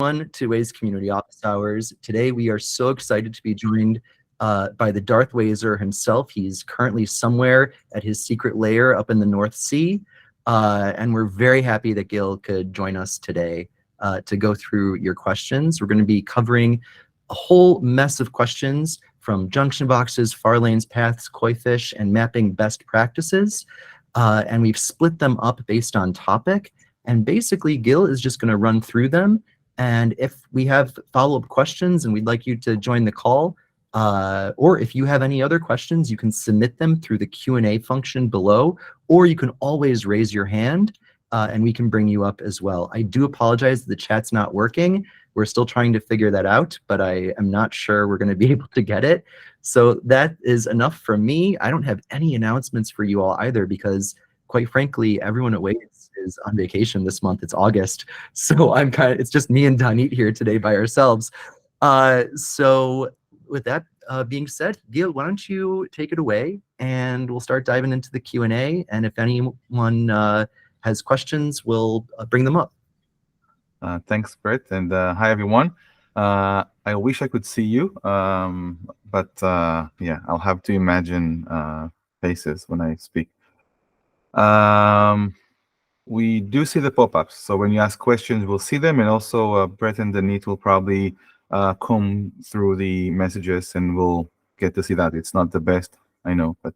To Waze Community Office Hours. Today we are so excited to be joined by the Darth Wazer himself. He's currently somewhere at his secret lair up in the North Sea, and we're very happy that Gil could join us today to go through your questions. We're going to be covering a whole mess of questions from junction boxes, far lanes, paths, koi fish, and mapping best practices, and we've split them up based on topic, and basically Gil is just going to run through them. And if we have follow-up questions and we'd like you to join the call, or if you have any other questions, you can submit them through the Q&A function below, or you can always raise your hand and we can bring you up as well. I do apologize that the chat's not working. We're still trying to figure that out, but I am not sure we're going to be able to get it. So that is enough from me. I don't have any announcements for you all either because, quite frankly, everyone at Waze is on vacation this month. It's August, so it's just me and Danit here today by ourselves. So with that being said, Gil, why don't you take it away and we'll start diving into the Q&A, and if anyone has questions, we'll bring them up. Thanks, Brett, and hi everyone. I wish I could see you, but yeah, I'll have to imagine faces when I speak. We do see the pop-ups, so when you ask questions, we'll see them, and also Brett and Danit will probably comb through the messages, and we'll get to see that. It's not the best, I know, but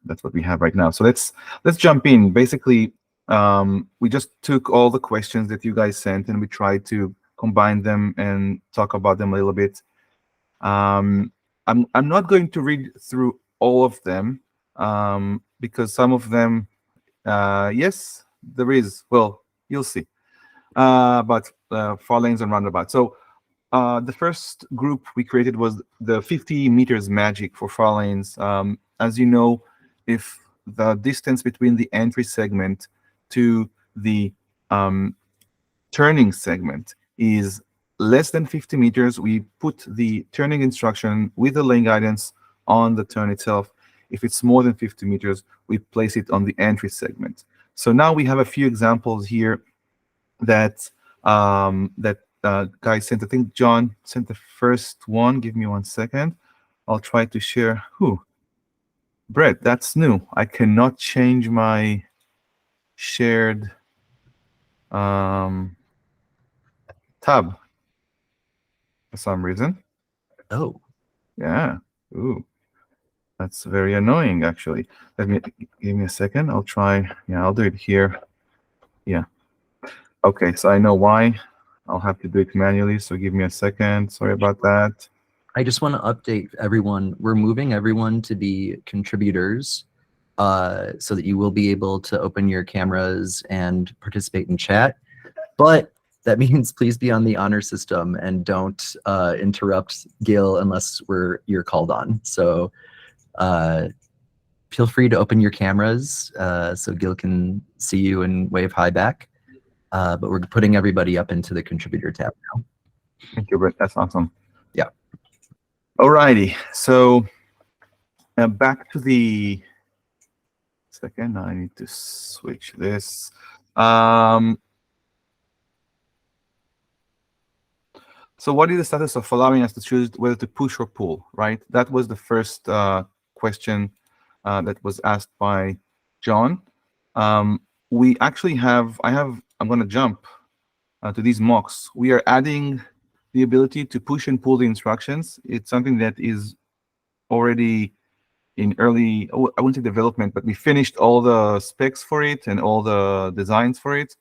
that's what we have right now. So let's jump in. Basically, we just took all the questions that you guys sent, and we tried to combine them and talk about them a little bit. I'm not going to read through all of them because some of them. Yes, there is. Well, you'll see. But far lanes and roundabouts. So the first group we created was the 50 meters magic for far lanes. As you know, if the distance between the entry segment to the turning segment is less than 50 meters, we put the turning instruction with the lane guidance on the turn itself. If it's more than 50 meters, we place it on the entry segment. So now we have a few examples here that guys sent. I think John sent the first one. Give me 1 second. I'll try to share. Brett, that's new. I cannot change my shared tab for some reason. Oh. Yeah. Ooh. That's very annoying, actually. Give me a second. I'll try. Yeah, I'll do it here. Yeah. Okay, so I know why. I'll have to do it manually, so give me a second. Sorry about that. I just want to update everyone. We're moving everyone to be contributors so that you will be able to open your cameras and participate in chat. But that means please be on the honor system and don't interrupt Gil unless you're called on. So feel free to open your cameras so Gil can see you and wave hi back. But we're putting everybody up into the contributor tab now. Thank you, Brett. That's awesome. Yeah. Alrighty. So back to the second. I need to switch this. So what is the status of allowing us to choose whether to push or pull, right? That was the first question that was asked by John. We actually have, I'm going to jump to these mocks. We are adding the ability to push and pull the instructions. It's something that is already in early, I wouldn't say development, but we finished all the specs for it and all the designs for it.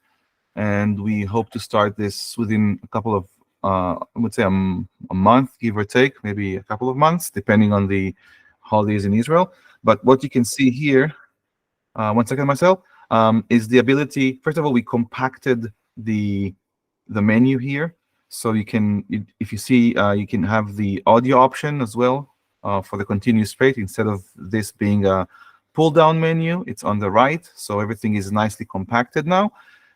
And we hope to start this within a couple of, I would say a month, give or take, maybe a couple of months, depending on the holidays in Israel. But what you can see here, 1 second, Marcel, is the ability. First of all, we compacted the menu here, so you can, if you see, you can have the audio option as well for the continuous rate. Instead of this being a pull-down menu, it's on the right, so everything is nicely compacted now.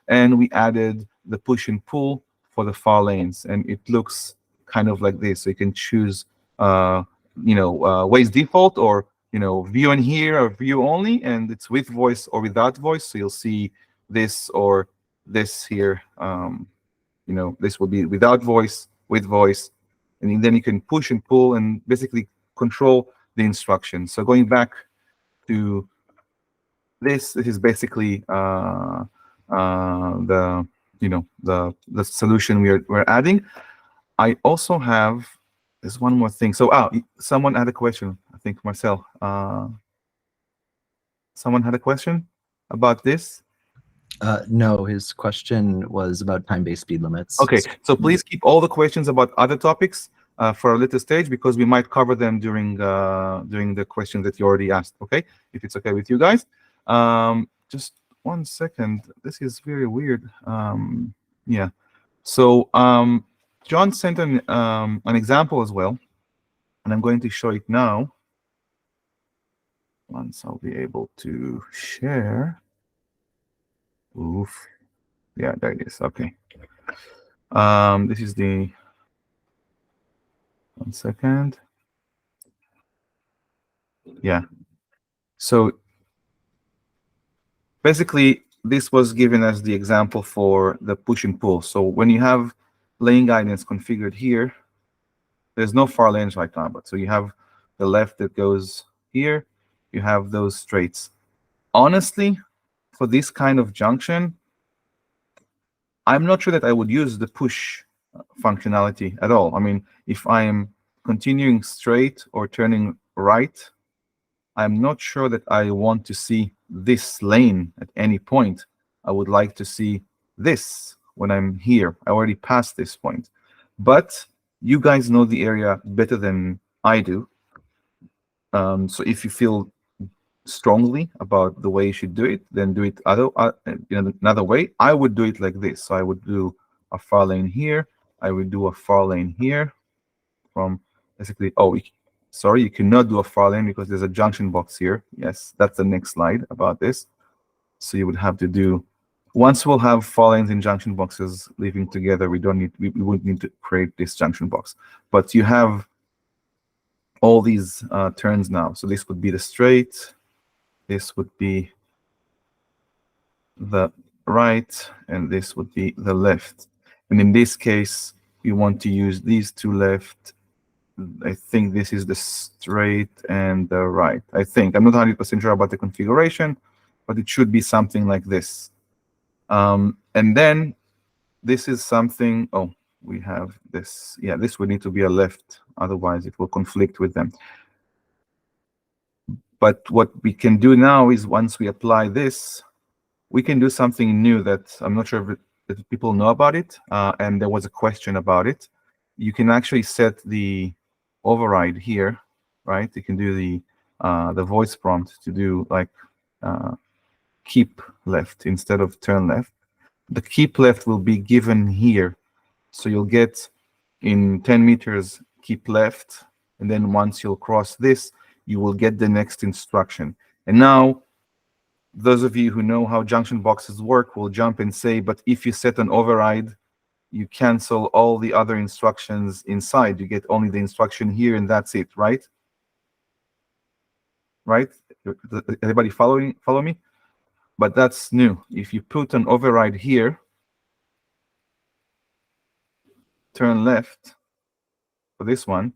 And we added the push and pull for the far lanes, and it looks kind of like this. So you can choose, Waze default, or view in here or view only, and it's with voice or without voice. So you'll see this or this here This will be without voice, with voice, and then you can push and pull and basically control the instruction. So going back to this is basically the the solution we're adding. I also have there's one more thing. So someone had a question. I think Marcel. Someone had a question about this. No, his question was about time-based speed limits. Okay, so please keep all the questions about other topics for a later stage, because we might cover them during the question that you already asked. Okay, if it's okay with you guys. Just 1 second. This is very weird. Yeah. So John sent an example as well, and I'm going to show it now. Once I'll be able to share. Oof. Yeah, there it is. Okay. This is the 1 second. Yeah. So basically, this was given as the example for the push and pull. So when you have lane guidance configured here, there's no far lanes right now, but so you have the left that goes here, you have those straights. Honestly, for this kind of junction, I'm not sure that I would use the push functionality at all. I mean, if I am continuing straight or turning right, I'm not sure that I want to see this lane at any point. I would like to see this when I'm here. I already passed this point. But you guys know the area better than I do. So if you feel strongly about the way you should do it, then do it another way. I would do it like this. So I would do a far lane here. I would do a far lane here from basically, sorry, you cannot do a far lane because there's a junction box here. Yes, that's the next slide about this. So you would have to do, once we'll have far lanes and junction boxes living together, we wouldn't need to create this junction box. But you have all these turns now. So this would be the straight, this would be the right, and this would be the left. And in this case, we want to use these two left. I think this is the straight and the right. I think. I'm not 100% sure about the configuration, but it should be something like this. And then this is something, we have this. Yeah, this would need to be a left. Otherwise, it will conflict with them. But what we can do now is once we apply this, we can do something new that I'm not sure if people know about it. And there was a question about it. You can actually set the override here, right? You can do the voice prompt to do like keep left instead of turn left. The keep left will be given here. So you'll get in 10 meters, keep left. And then once you'll cross this, you will get the next instruction. And now, those of you who know how junction boxes work will jump and say, but if you set an override, you cancel all the other instructions inside. You get only the instruction here, and that's it, right? Right? Everybody follow me? But that's new. If you put an override here, turn left for this one,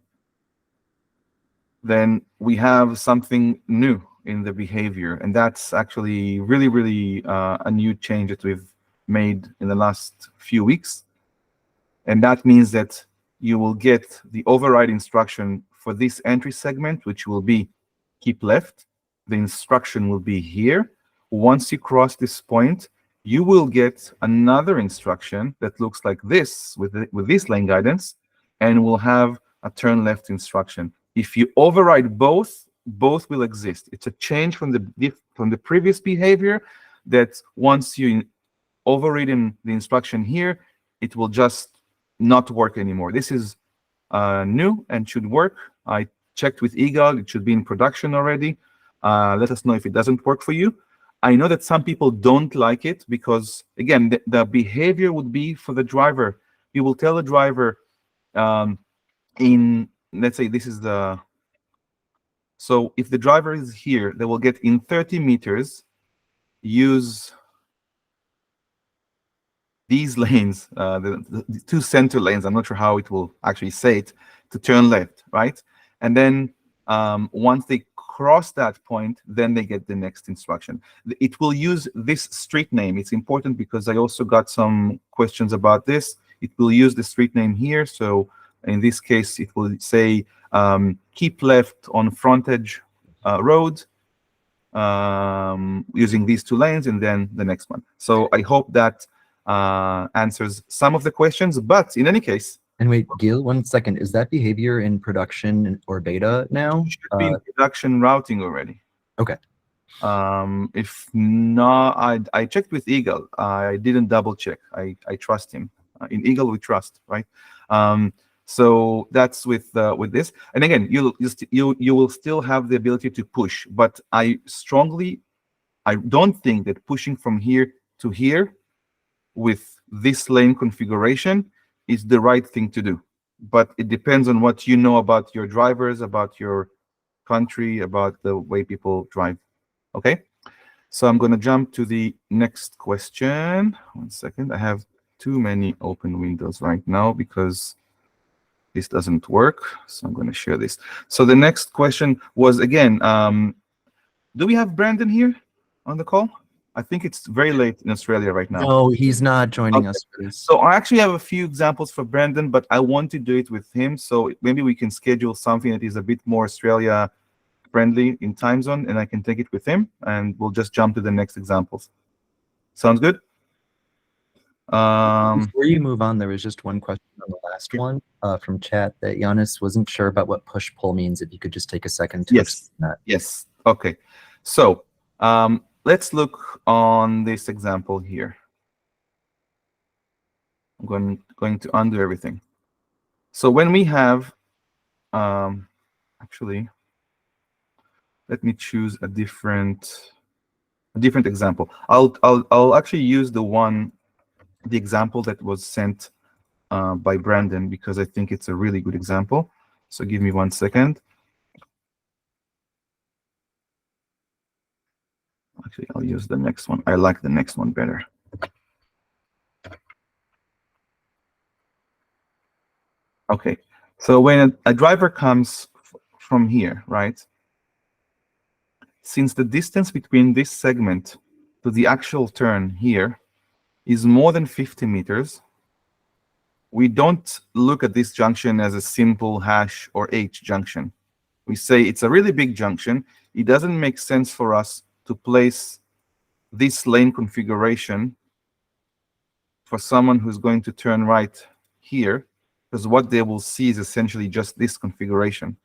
then we have something new in the behavior. And that's actually really, really a new change that we've made in the last few weeks. And that means that you will get the override instruction for this entry segment, which will be keep left. The instruction will be here. Once you cross this point, you will get another instruction that looks like this with this lane guidance, and will have a turn left instruction. If you override both will exist. It's a change from the previous behavior that once you overridden the instruction here, it will just not work anymore. This is new and should work. I checked with Eagle. It should be in production already. Let us know if it doesn't work for you. I know that some people don't like it because, again, the behavior would be for the driver. You will tell the driver let's say this is the, so if the driver is here, they will get in 30 meters, use these lanes, the two center lanes, I'm not sure how it will actually say it, to turn left, right? And then once they cross that point, then they get the next instruction. It will use this street name. It's important because I also got some questions about this. It will use the street name here. So in this case, it will say keep left on frontage road, using these two lanes, and then the next one. So I hope that answers some of the questions, but in any case. And wait, Gil, 1 second. Is that behavior in production or beta now? Should be in production routing already. Okay. If not, I checked with Eagle. I didn't double check. I trust him. In Eagle, we trust, right? So that's with this. And again, you will still have the ability to push, but I don't think that pushing from here to here with this lane configuration is the right thing to do. But it depends on what you know about your drivers, about your country, about the way people drive. Okay, so I'm going to jump to the next question. 1 second. I have too many open windows right now because this doesn't work. So I'm going to share this. So the next question was, again, do we have Brandon here on the call? I think it's very late in Australia right now. No, he's not joining us for this. So I actually have a few examples for Brandon, but I want to do it with him. So maybe we can schedule something that is a bit more Australia friendly in time zone, and I can take it with him, and we'll just jump to the next examples. Sounds good? Before you move on, there was just one question on the last one from chat that Giannis wasn't sure about what push-pull means. If you could just take a second to explain that. Yes. Okay. So let's look on this example here. I'm going to undo everything. So when we have, actually, let me choose a different example. I'll actually use the example that was sent by Brandon, because I think it's a really good example. So give me 1 second. Actually, I'll use the next one. I like the next one better. Okay, so when a driver comes from here, right? Since the distance between this segment to the actual turn here is more than 50 meters, we don't look at this junction as a simple hash or H junction. We say it's a really big junction. It doesn't make sense for us to place this lane configuration for someone who's going to turn right here, because what they will see is essentially just this configuration.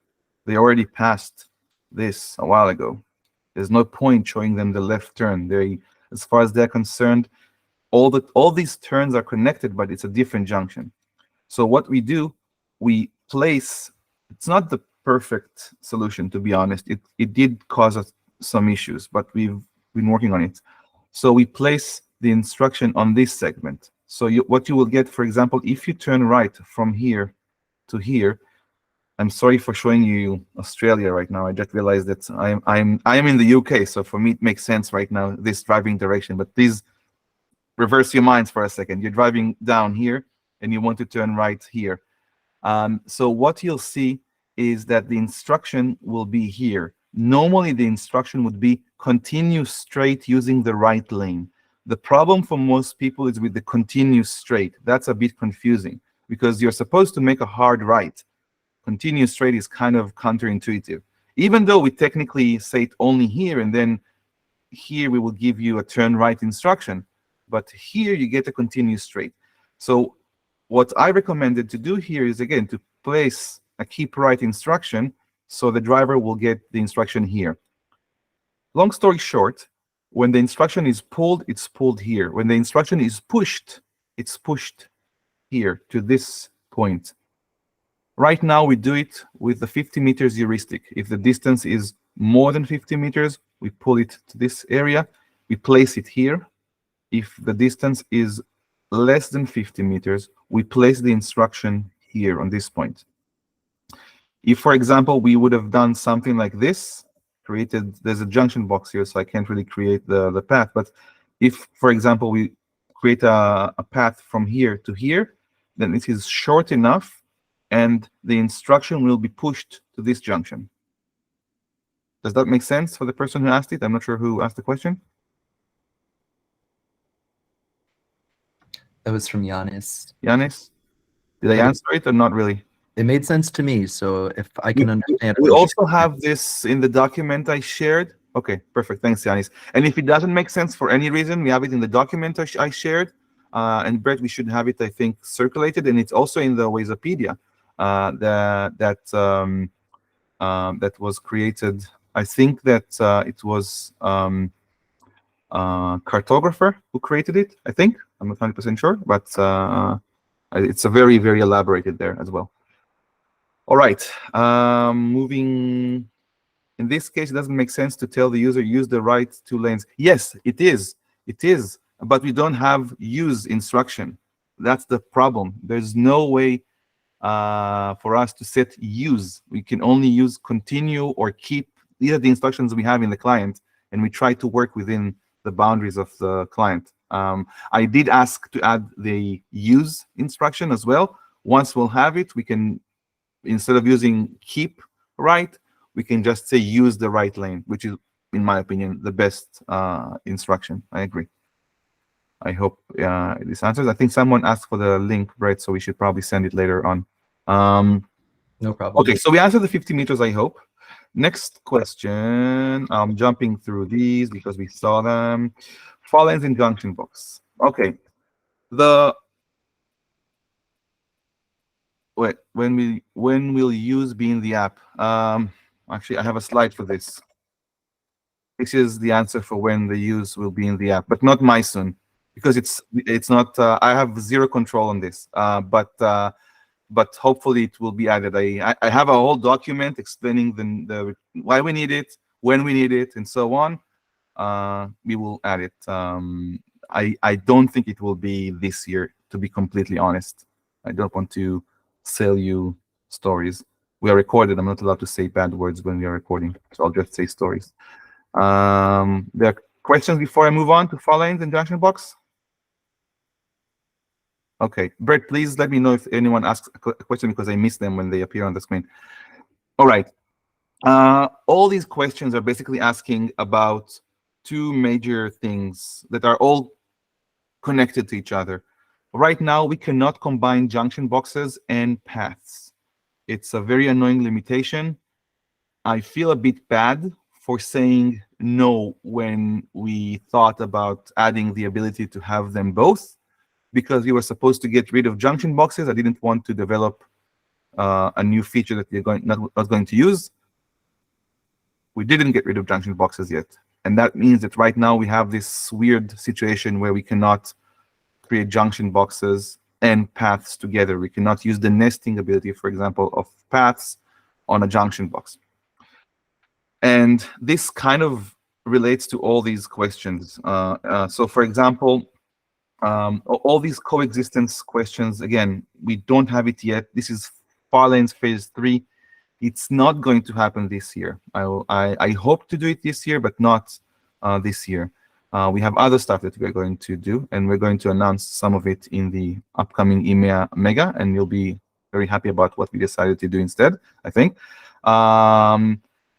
They already passed this a while ago. There's no point showing them the left turn. As far as they're concerned, all these turns are connected, but it's a different junction. So what we do, we place, it's not the perfect solution, to be honest. It did cause us some issues, but we've been working on it. So we place the instruction on this segment. So what you will get, for example, if you turn right from here to here, I'm sorry for showing you Australia right now. I just realized that I am in the UK, so for me it makes sense right now, this driving direction. But please reverse your minds for a second. You're driving down here and you want to turn right here. So what you'll see is that the instruction will be here. Normally the instruction would be continue straight using the right lane. The problem for most people is with the continue straight. That's a bit confusing because you're supposed to make a hard right. Continue straight is kind of counterintuitive. Even though we technically say it only here, and then here we will give you a turn right instruction, but here you get a continue straight. So what I recommended to do here is, again, to place a keep right instruction so the driver will get the instruction here. Long story short, when the instruction is pulled, it's pulled here. When the instruction is pushed, it's pushed here to this point. Right now, we do it with the 50 meters heuristic. If the distance is more than 50 meters, we pull it to this area. We place it here. If the distance is less than 50 meters, we place the instruction here on this point. If, for example, we would have done something like this, there's a junction box here, so I can't really create the path. But if, for example, we create a path from here to here, then it is short enough, and the instruction will be pushed to this junction. Does that make sense for the person who asked it? I'm not sure who asked the question. That was from Yanis. Yanis, did I answer it or not really? It made sense to me. So if I can understand, We also have this in the document I shared. Okay, perfect. Thanks, Yanis. And if it doesn't make sense for any reason, we have it in the document I shared. And Brett, we should have it, I think, circulated, and it's also in the Wazepedia that was created. I think that it was cartographer who created it. I think I'm not 100% sure, but it's a very, very elaborated there as well. All right, moving. In this case, it doesn't make sense to tell the user use the right two lanes. Yes, it is. It is, but we don't have use instruction. That's the problem. There's no way for us to set use. We can only use continue or keep. These are the instructions we have in the client, and we try to work within the boundaries of the client. I did ask to add the use instruction as well. Once we'll have it, we can, instead of using keep right, we can just say use the right lane, which is, in my opinion, the best instruction. I agree. I hope this answers. I think someone asked for the link, Brett, so we should probably send it later on. No problem. Okay, so we answered the 50 meters, I hope. Next question. I'm jumping through these because we saw them. Fall lanes in junction box. Okay. Wait, when will use be in the app? Actually, I have a slide for this. This is the answer for when the use will be in the app, but not my soon, because it's not. I have zero control on this. But hopefully it will be added. I have a whole document explaining the why we need it, when we need it, and so on. We will add it. I don't think it will be this year, to be completely honest. I don't want to sell you stories. We are recorded. I'm not allowed to say bad words when we are recording, so I'll just say stories. There are questions before I move on to fall lanes and junction box? Okay, Brett, please let me know if anyone asks a question, because I miss them when they appear on the screen. All right. All these questions are basically asking about two major things that are all connected to each other. Right now, we cannot combine junction boxes and paths. It's a very annoying limitation. I feel a bit bad for saying no when we thought about adding the ability to have them both, because we were supposed to get rid of junction boxes. I didn't want to develop a new feature that we're not going to use. We didn't get rid of junction boxes yet. And that means that right now we have this weird situation where we cannot create junction boxes and paths together. We cannot use the nesting ability, for example, of paths on a junction box. And this kind of relates to all these questions. So for example, all these coexistence questions, again, we don't have it yet. This is fall lanes phase 3. It's not going to happen this year. I hope to do it this year, but not this year. We have other stuff that we're going to do, and we're going to announce some of it in the upcoming EMEA Mega, and you'll be very happy about what we decided to do instead, I think.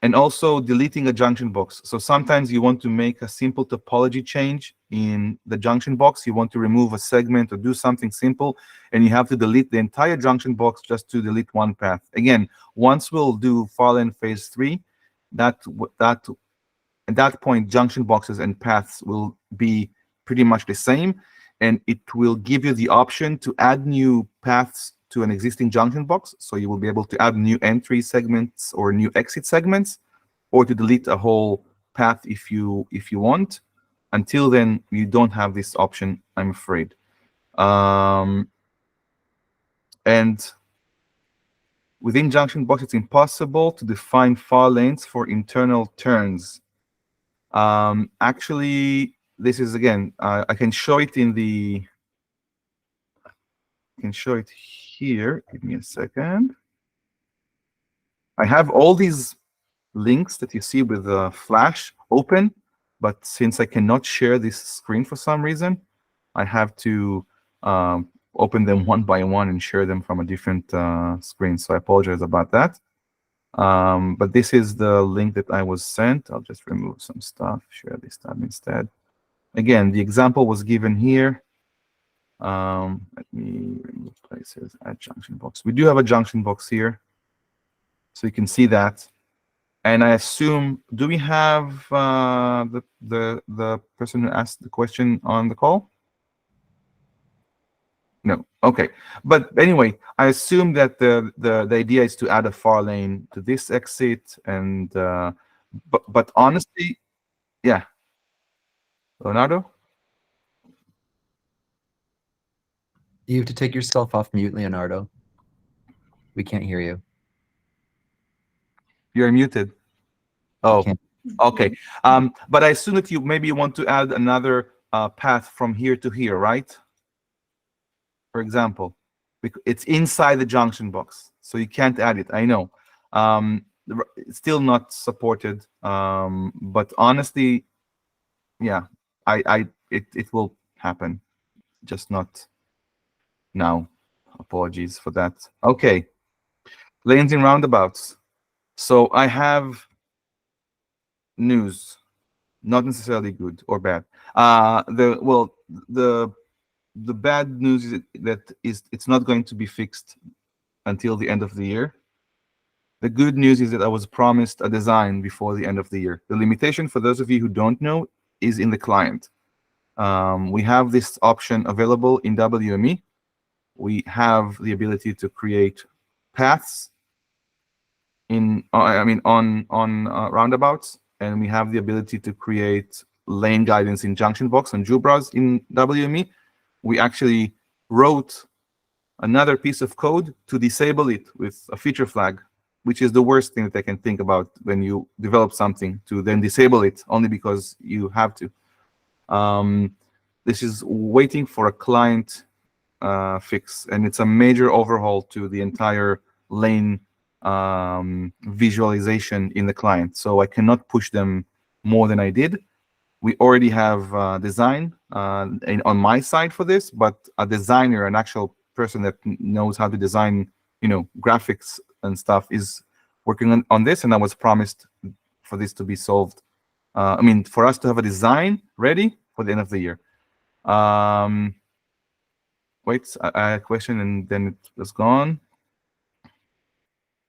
And also deleting a junction box. So sometimes you want to make a simple topology change in the junction box. You want to remove a segment or do something simple, and you have to delete the entire junction box just to delete one path. Again, once we'll do fall lane phase 3, at that point, junction boxes and paths will be pretty much the same, and it will give you the option to add new paths to an existing junction box. So you will be able to add new entry segments or new exit segments, or to delete a whole path if you want. Until then, you don't have this option, I'm afraid. And within junction box, it's impossible to define fall lanes for internal turns. Actually, this is, again, I can show it in the. I can show it here. Give me a second. I have all these links that you see with the flash open, but since I cannot share this screen for some reason, I have to open them one by one and share them from a different screen. So I apologize about that. But this is the link that I was sent. I'll just remove some stuff, share this tab instead. Again, the example was given here. Let me remove places, add junction box. We do have a junction box here. So you can see that. And I assume, do we have the person who asked the question on the call? No. Okay. But anyway, I assume that the idea is to add a far lane to this exit, and but honestly, yeah. Leonardo? You have to take yourself off mute, Leonardo. We can't hear you. You're muted. Oh, okay. But I assume that you maybe want to add another path from here to here, right? For example, it's inside the junction box, so you can't add it. I know. It's still not supported, but honestly, yeah, it will happen, just not now. Apologies for that. Okay, lanes and roundabouts. So I have news, not necessarily good or bad. The bad news is that it's not going to be fixed until the end of the year. The good news is that I was promised a design before the end of the year. The limitation, for those of you who don't know, is in the client. We have this option available in WME. We have the ability to create paths on roundabouts, and we have the ability to create lane guidance in junction box and Jubras in WME. We actually wrote another piece of code to disable it with a feature flag, which is the worst thing that I can think about when you develop something, to then disable it only because you have to. This is waiting for a client fix, and it's a major overhaul to the entire lane visualization in the client. So I cannot push them more than I did. We already have design on my side for this, but a designer, an actual person that knows how to design, graphics and stuff, is working on this, and I was promised for this to be solved. For us to have a design ready for the end of the year. Wait, I had a question and then it was gone.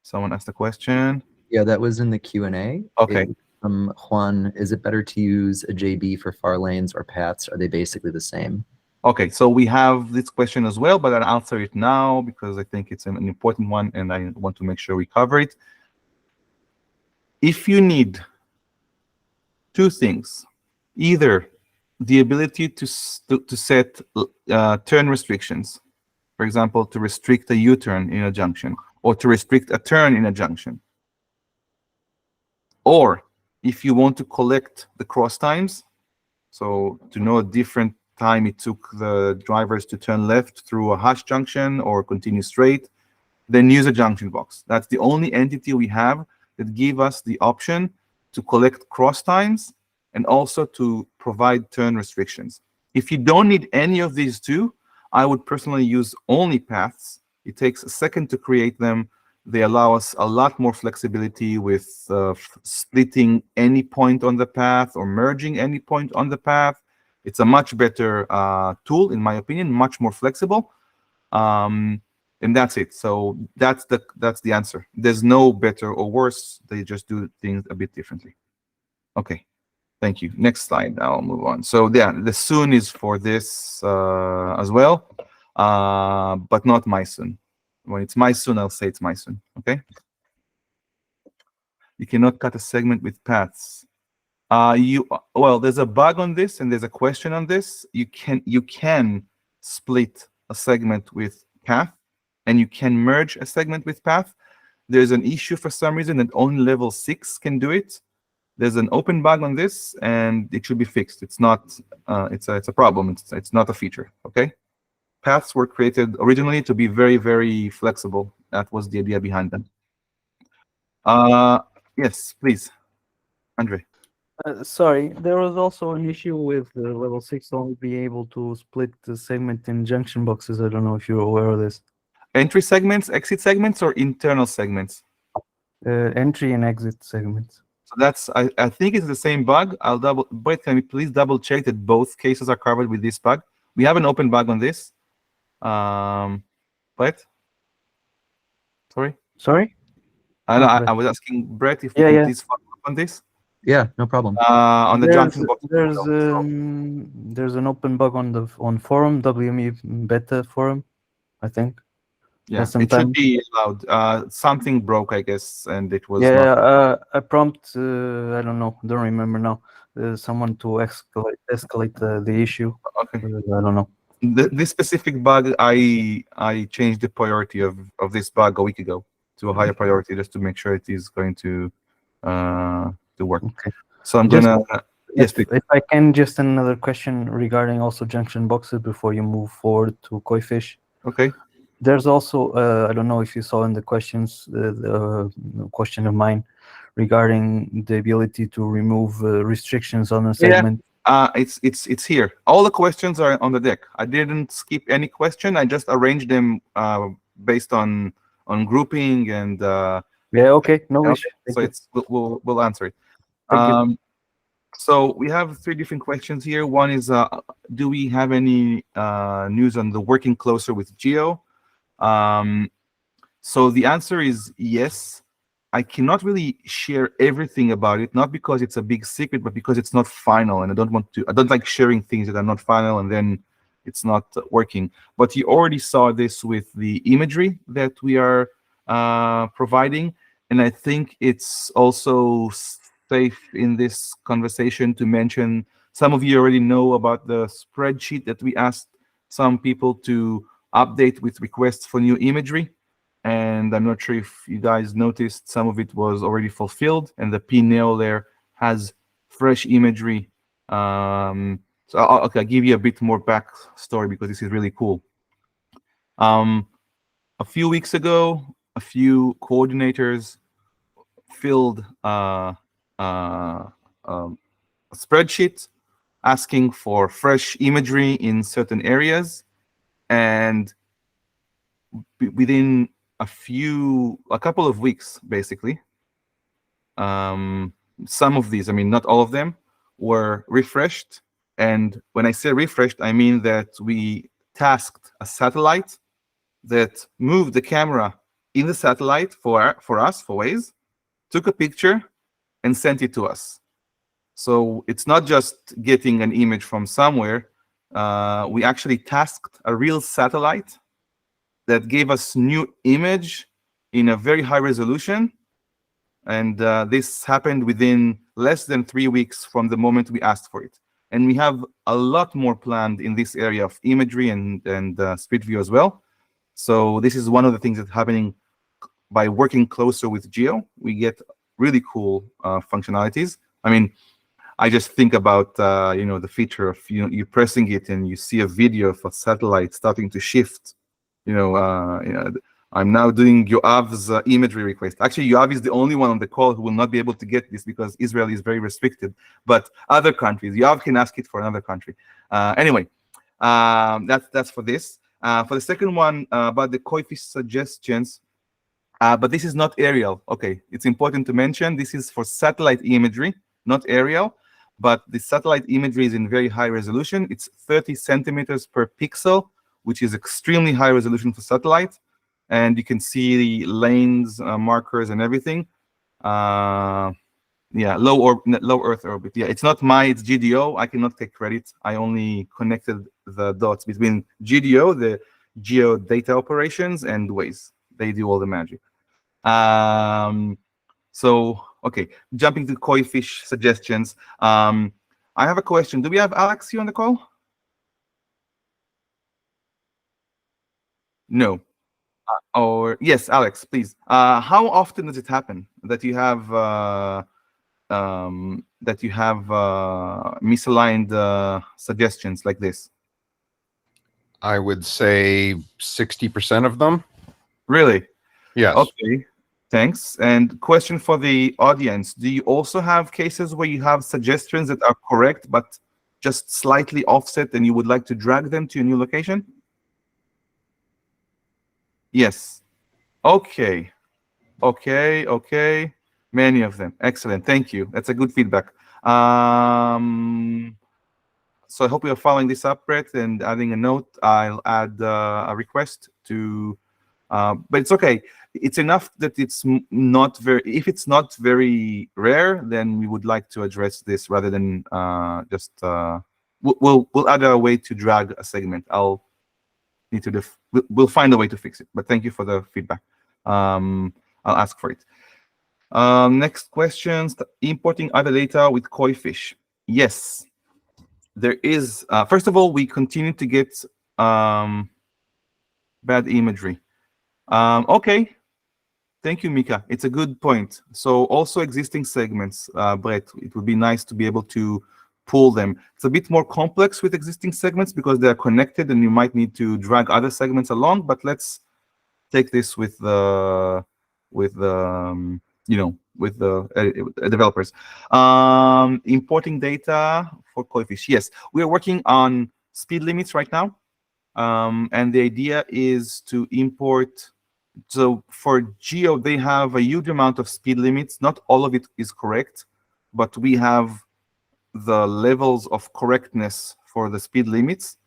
Someone asked a question. Yeah, that was in the Q&A. Okay. From Juan, is it better to use a JB for far lanes or paths? Are they basically the same? Okay, so we have this question as well, but I'll answer it now because I think it's an important one and I want to make sure we cover it. If you need two things, either the ability to set turn restrictions, for example, to restrict a U-turn in a junction, or to restrict a turn in a junction, or if you want to collect the cross times, so to know a different time it took the drivers to turn left through a hash junction or continue straight, then use a junction box. That's the only entity we have that give us the option to collect cross times and also to provide turn restrictions. If you don't need any of these two, I would personally use only paths. It takes a second to create them. They allow us a lot more flexibility with splitting any point on the path or merging any point on the path. It's a much better tool, in my opinion, much more flexible. And that's it. So that's the answer. There's no better or worse. They just do things a bit differently. Okay, thank you. Next slide. I'll move on. So yeah, the soon is for this as well, but not my soon. When it's my soon, I'll say it's my soon. Okay. You cannot cut a segment with paths. Well, there's a bug on this, and there's a question on this. You can split a segment with path, and you can merge a segment with path. There's an issue for some reason that only level 6 can do it. There's an open bug on this, and it should be fixed. It's not. It's a problem. It's not a feature. Okay. Paths were created originally to be very, very flexible. That was the idea behind them. Yes, please, Andre. Sorry, there was also an issue with level 6 only be able to split the segment in junction boxes. I don't know if you're aware of this. Entry segments, exit segments, or internal segments? Entry and exit segments. So that's, I think it's the same bug. I'll double, Brett, can we please double check that both cases are covered with this bug? We have an open bug on this. Brett? Sorry? Sorry? I was asking Brett if we Yeah, can yeah. please follow up on this. Yeah, no problem. On the junction box. There's an open bug on forum, WME beta forum, I think. Yeah, some it should time. be allowed. Something broke, I guess, and it was Yeah, not. I prompt, I don't know, don't remember now, someone to escalate the issue. Okay. I don't know. This specific bug, I changed the priority of this bug a week ago to a higher priority just to make sure it is going to work. Okay. So I'm gonna yes, please. If I can, just another question regarding also junction boxes before you move forward to koi fish. Okay. There's also I don't know if you saw in the questions the question of mine regarding the ability to remove restrictions on a segment. It's here. All the questions are on the deck. I didn't skip any question. I just arranged them based on grouping and yeah, okay, no issue. So we'll answer it. Thank you. So we have 3 different questions here. One is, do we have any news on the working closer with Geo? So the answer is yes. I cannot really share everything about it, not because it's a big secret, but because it's not final, and I don't like sharing things that are not final and then it's not working. But you already saw this with the imagery that we are providing, and I think it's also safe in this conversation to mention, some of you already know about the spreadsheet that we asked some people to update with requests for new imagery. And I'm not sure if you guys noticed, some of it was already fulfilled, and the P-Neo there has fresh imagery. So I'll give you a bit more backstory because this is really cool. A few weeks ago, a few coordinators filled a spreadsheet asking for fresh imagery in certain areas, and within a couple of weeks, basically, some of these, I mean, not all of them, were refreshed. And when I say refreshed, I mean that we tasked a satellite that moved the camera in the satellite for us, for Waze, took a picture and sent it to us. So it's not just getting an image from somewhere. We actually tasked a real satellite that gave us new image in a very high resolution. And this happened within less than 3 weeks from the moment we asked for it. And we have a lot more planned in this area of imagery and Street View as well. So this is one of the things that's happening by working closer with Geo. We get really cool functionalities. I mean, I just think about the feature of you pressing it and you see a video of a satellite starting to shift. I'm now doing Yoav's imagery request. Actually, Yoav is the only one on the call who will not be able to get this because Israel is very restricted. But other countries, Yoav can ask it for another country. Anyway, that's for this. For the second one, about the koi fish suggestions, but this is not aerial. Okay, it's important to mention this is for satellite imagery, not aerial. But the satellite imagery is in very high resolution. It's 30 centimeters per pixel, which is extremely high resolution for satellite. And you can see the lanes, markers, and everything. Yeah, low Earth orbit. Yeah, it's not it's GDO. I cannot take credit. I only connected the dots between GDO, the Geo Data Operations, and Waze. They do all the magic. So, okay, jumping to koi fish suggestions. I have a question. Do we have Alex here on the call? No. Or yes, Alex, please. How often does it happen that you have misaligned suggestions like this? I would say 60% of them. Really? Yes. Okay. Thanks. And question for the audience. Do you also have cases where you have suggestions that are correct, but just slightly offset and you would like to drag them to a new location? Yes. Okay. Okay. Many of them. Excellent. Thank you. That's a good feedback. So I hope you're following this up, Brett, and adding a note. I'll add a request to, but it's okay. It's enough that it's not very, if it's not very rare, then we would like to address this rather than just, we'll add a way to drag a segment. I'll need to, we'll find a way to fix it, but thank you for the feedback. I'll ask for it. Next questions, importing other data with koi fish. Yes, there is. First of all, we continue to get bad imagery. Okay, thank you, Mika. It's a good point. So also existing segments, Brett, it would be nice to be able to pull them. It's a bit more complex with existing segments because they're connected and you might need to drag other segments along, but let's take this with the developers. Importing data for koi fish. Yes, we are working on speed limits right now, and the idea is to import. So for Geo, they have a huge amount of speed limits. Not all of it is correct, but we have the levels of correctness for the speed limits,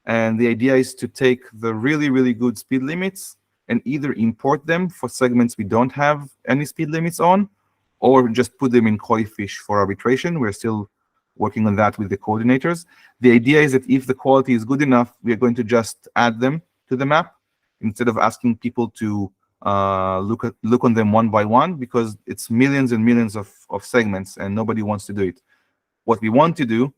and the idea is to take the really, really good speed limits and either import them for segments we don't have any speed limits on, or just put them in koi fish for arbitration. We're still working on that with the coordinators. The idea is that if the quality is good enough, we are going to just add them to the map instead of asking people to look on them one by one, because it's millions and millions of segments and nobody wants to do it. What we want to do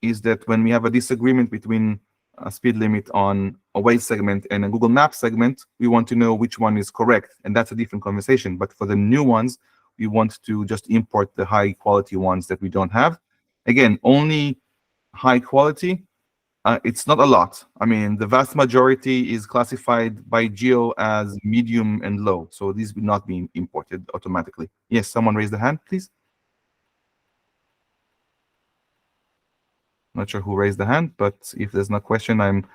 is that when we have a disagreement between a speed limit on a Waze segment and a Google Maps segment, we want to know which one is correct, and that's a different conversation. But for the new ones, we want to just import the high quality ones that we don't have. Again, only high quality. It's not a lot. I mean, the vast majority is classified by Geo as medium and low, so these will not be imported automatically. Yes, someone raised a hand, please. Not sure who raised the hand, but if there's no question, I'm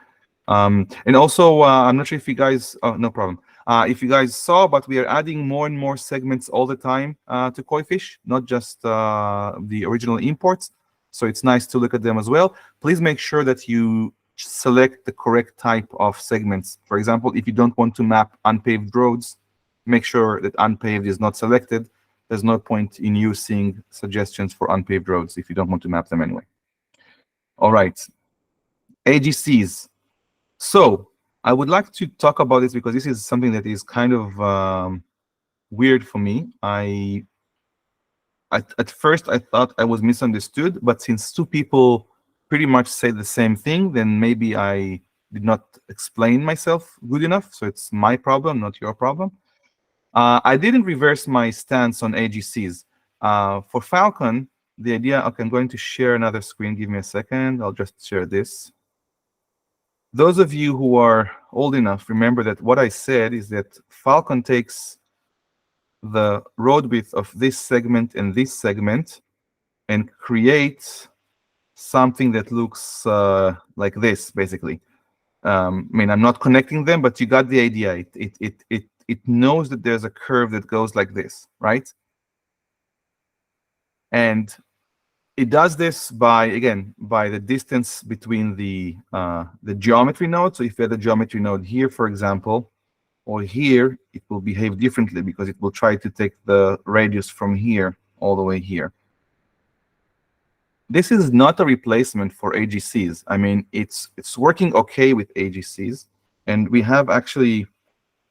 and also I'm not sure if you guys, oh, no problem. If you guys saw, but we are adding more and more segments all the time to koi fish, not just the original imports. So it's nice to look at them as well. Please make sure that you select the correct type of segments. For example, if you don't want to map unpaved roads, make sure that unpaved is not selected. There's no point in you seeing suggestions for unpaved roads if you don't want to map them anyway. All right, AGCs. So I would like to talk about this because this is something that is kind of weird for me. At first I thought I was misunderstood, but since two people pretty much say the same thing, then maybe I did not explain myself good enough. So it's my problem, not your problem. I didn't reverse my stance on AGCs. For Falcon, the idea, okay, I'm going to share another screen. Give me a second. I'll just share this. Those of you who are old enough, remember that what I said is that Falcon takes the road width of this segment and this segment and creates something that looks like this, basically. I mean, I'm not connecting them, but you got the idea. It knows that there's a curve that goes like this, right? And it does this by, again, by the distance between the geometry node. So if you have the geometry node here, for example, or here, it will behave differently because it will try to take the radius from here all the way here. This is not a replacement for AGCs. I mean, it's working okay with AGCs. And we have actually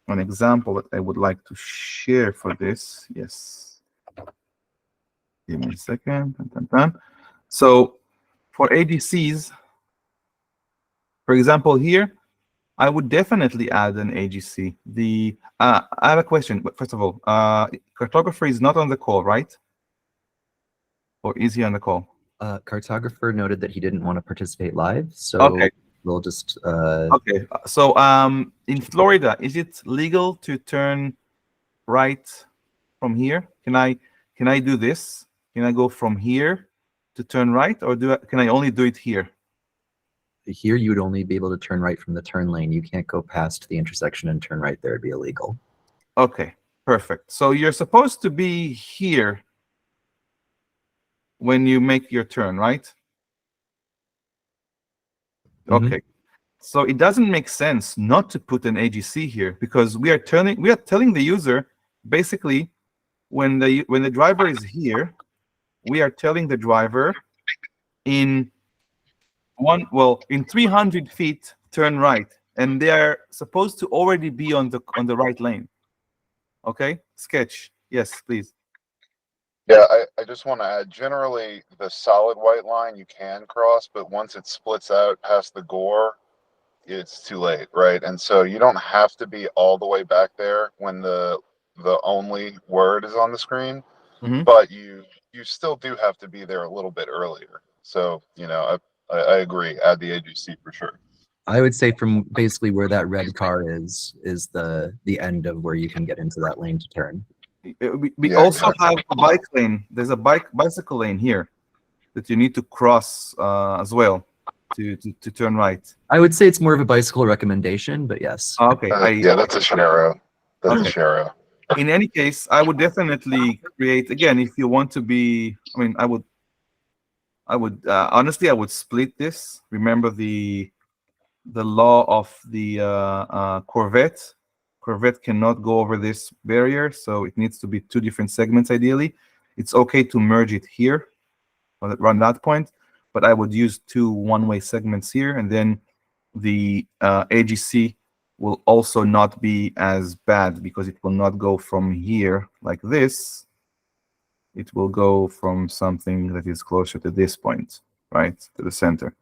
an example that I would like to share for this. Yes. Give me a second. So for AGCs, for example, here, I would definitely add an AGC. I have a question, but first of all, cartographer is not on the call, right? Or is he on the call? Cartographer noted that he didn't want to participate live, so okay. We'll just... Okay, so in Florida, is it legal to turn right from here? Can I do this? Can I go from here to turn right, or can I only do it here? Here, you would only be able to turn right from the turn lane. You can't go past the intersection and turn right there. It'd be illegal. Okay, perfect. So you're supposed to be here when you make your turn, right? Mhm. Okay. So it doesn't make sense not to put an AGC here, because we are telling the user basically when the driver is here, we are telling the driver in 300 feet turn right, and they are supposed to already be on the right lane. Okay, sketch. Yes, please. Yeah, I just want to add, generally the solid white line you can cross, but once it splits out past the gore, it's too late, right? And so you don't have to be all the way back there when the only word is on the screen, but you still do have to be there a little bit earlier. So, I agree, add the AGC for sure. I would say from basically where that red car is the end of where you can get into that lane to turn. We Yeah, also exactly. have a bike lane. There's a bicycle lane here that you need to cross as well to turn right. I would say it's more of a bicycle recommendation, but yes. Okay, Yeah, that's a Sharrow. That's Okay. a Sharrow. In any case, I would definitely create, again, if you want to be, I mean, I would honestly, I would split this. Remember the law of the Corvette. Corvette cannot go over this barrier, so it needs to be two different segments ideally. It's okay to merge it here around that point, but I would use two one-way segments here, and then the AGC will also not be as bad because it will not go from here like this. It will go from something that is closer to this point, right, to the center.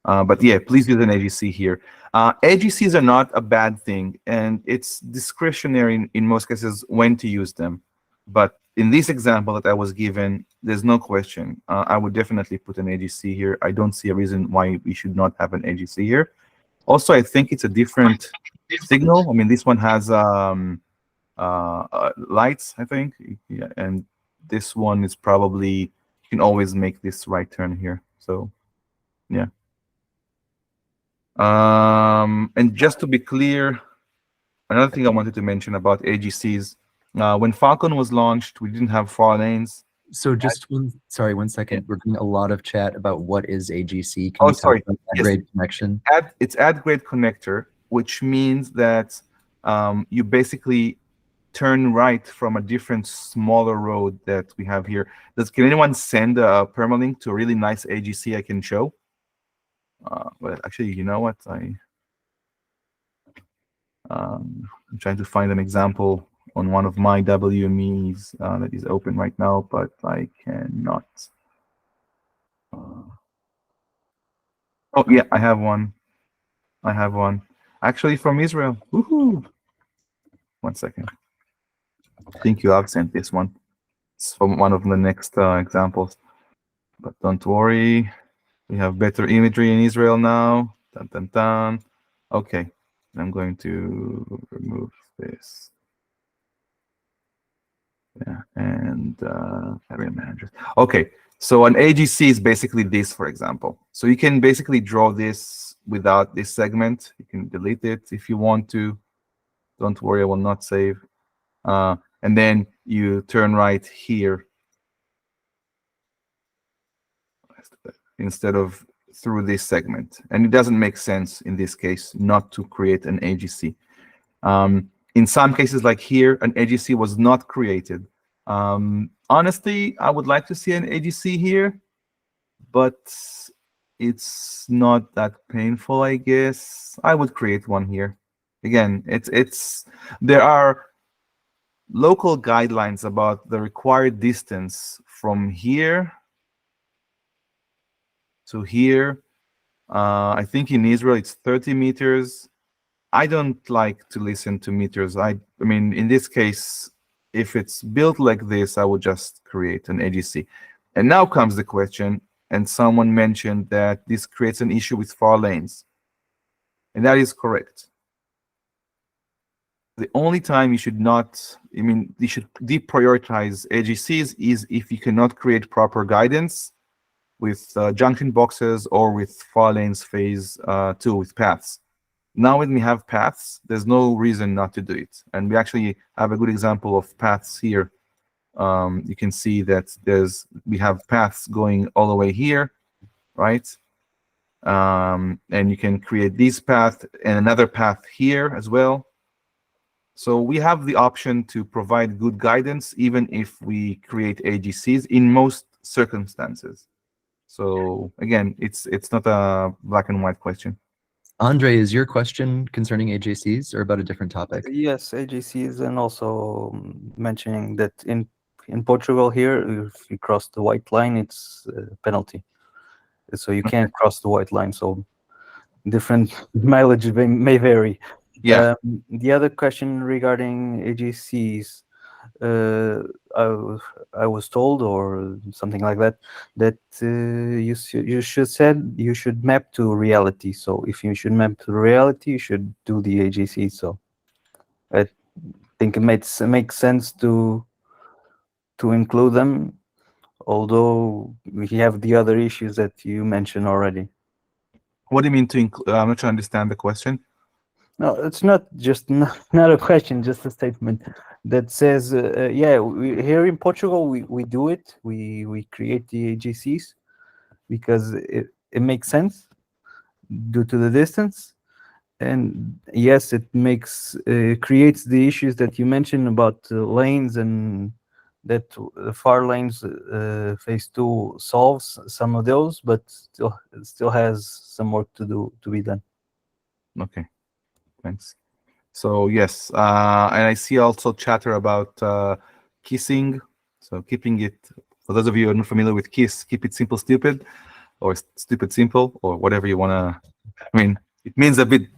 But yeah, please use an AGC here. AGCs are not a bad thing, and it's discretionary in most cases when to use them. But in this example that I was given, there's no question. I would definitely put an AGC here. I don't see a reason why we should not have an AGC here. Also, I think it's a different signal. I mean, this one has lights, I think, yeah, and this one is probably, you can always make this right turn here. So, yeah. And just to be clear, another thing I wanted to mention about AGCs, when Falcon was launched, we didn't have 4 lanes. So just one second. Yeah. We're getting a lot of chat about what is AGC. Can Oh, you tell sorry. us about Yes. grade connection? It's add grade connector, which means that you basically turn right from a different smaller road that we have here. Can anyone send a permalink to a really nice AGC I can show? But actually, you know what? I'm trying to find an example on one of my WMEs that is open right now, but I cannot. Oh yeah, I have one. Actually from Israel. Woohoo! 1 second. I think you have sent this one. It's from one of the next examples. But don't worry, we have better imagery in Israel now. Dun, dun, dun. Okay, I'm going to remove this. Yeah, and area manager. Okay, so an AGC is basically this, for example. So you can basically draw this without this segment. You can delete it if you want to. Don't worry, I will not save. And then you turn right here instead of through this segment. And it doesn't make sense in this case not to create an AGC. In some cases, like here, an AGC was not created. Honestly, I would like to see an AGC here, but it's not that painful, I guess. I would create one here. Again, there are local guidelines about the required distance from here to here. I think in Israel it's 30 meters. I don't like to listen to meters. I mean, in this case, if it's built like this, I would just create an AGC. And now comes the question, and someone mentioned that this creates an issue with 4 lanes. And that is correct. The only time you should not, I mean, you should deprioritize AGCs is if you cannot create proper guidance with junction boxes or with far lanes phase 2 with paths. Now when we have paths, there's no reason not to do it. And we actually have a good example of paths here. You can see that we have paths going all the way here, right? And you can create this path and another path here as well. So we have the option to provide good guidance even if we create AGCs in most circumstances. So again, it's not a black and white question. Andre, is your question concerning AJCs or about a different topic? Yes, AJCs, and also mentioning that in Portugal here, if you cross the white line, it's a penalty. So you can't cross the white line. So different mileage may vary. Yeah. The other question regarding AJCs, I was told, or something like that, that you should map to reality. So if you should map to reality, you should do the AJC. So I think it makes sense to include them, although we have the other issues that you mentioned already. What do you mean to include? I'm not trying to understand the question. No, it's not just not a question, just a statement that says, yeah, here in Portugal we do it. We create the AGCs because it makes sense due to the distance, and yes, it creates the issues that you mentioned about lanes, and that the far lanes phase 2 solves some of those, but still has some work to be done. Okay, thanks. So yes, and I see also chatter about kissing. So keeping it, for those of you who are not familiar with KISS, keep it simple, stupid, or stupid simple, or whatever you want to. I mean, it means a bit.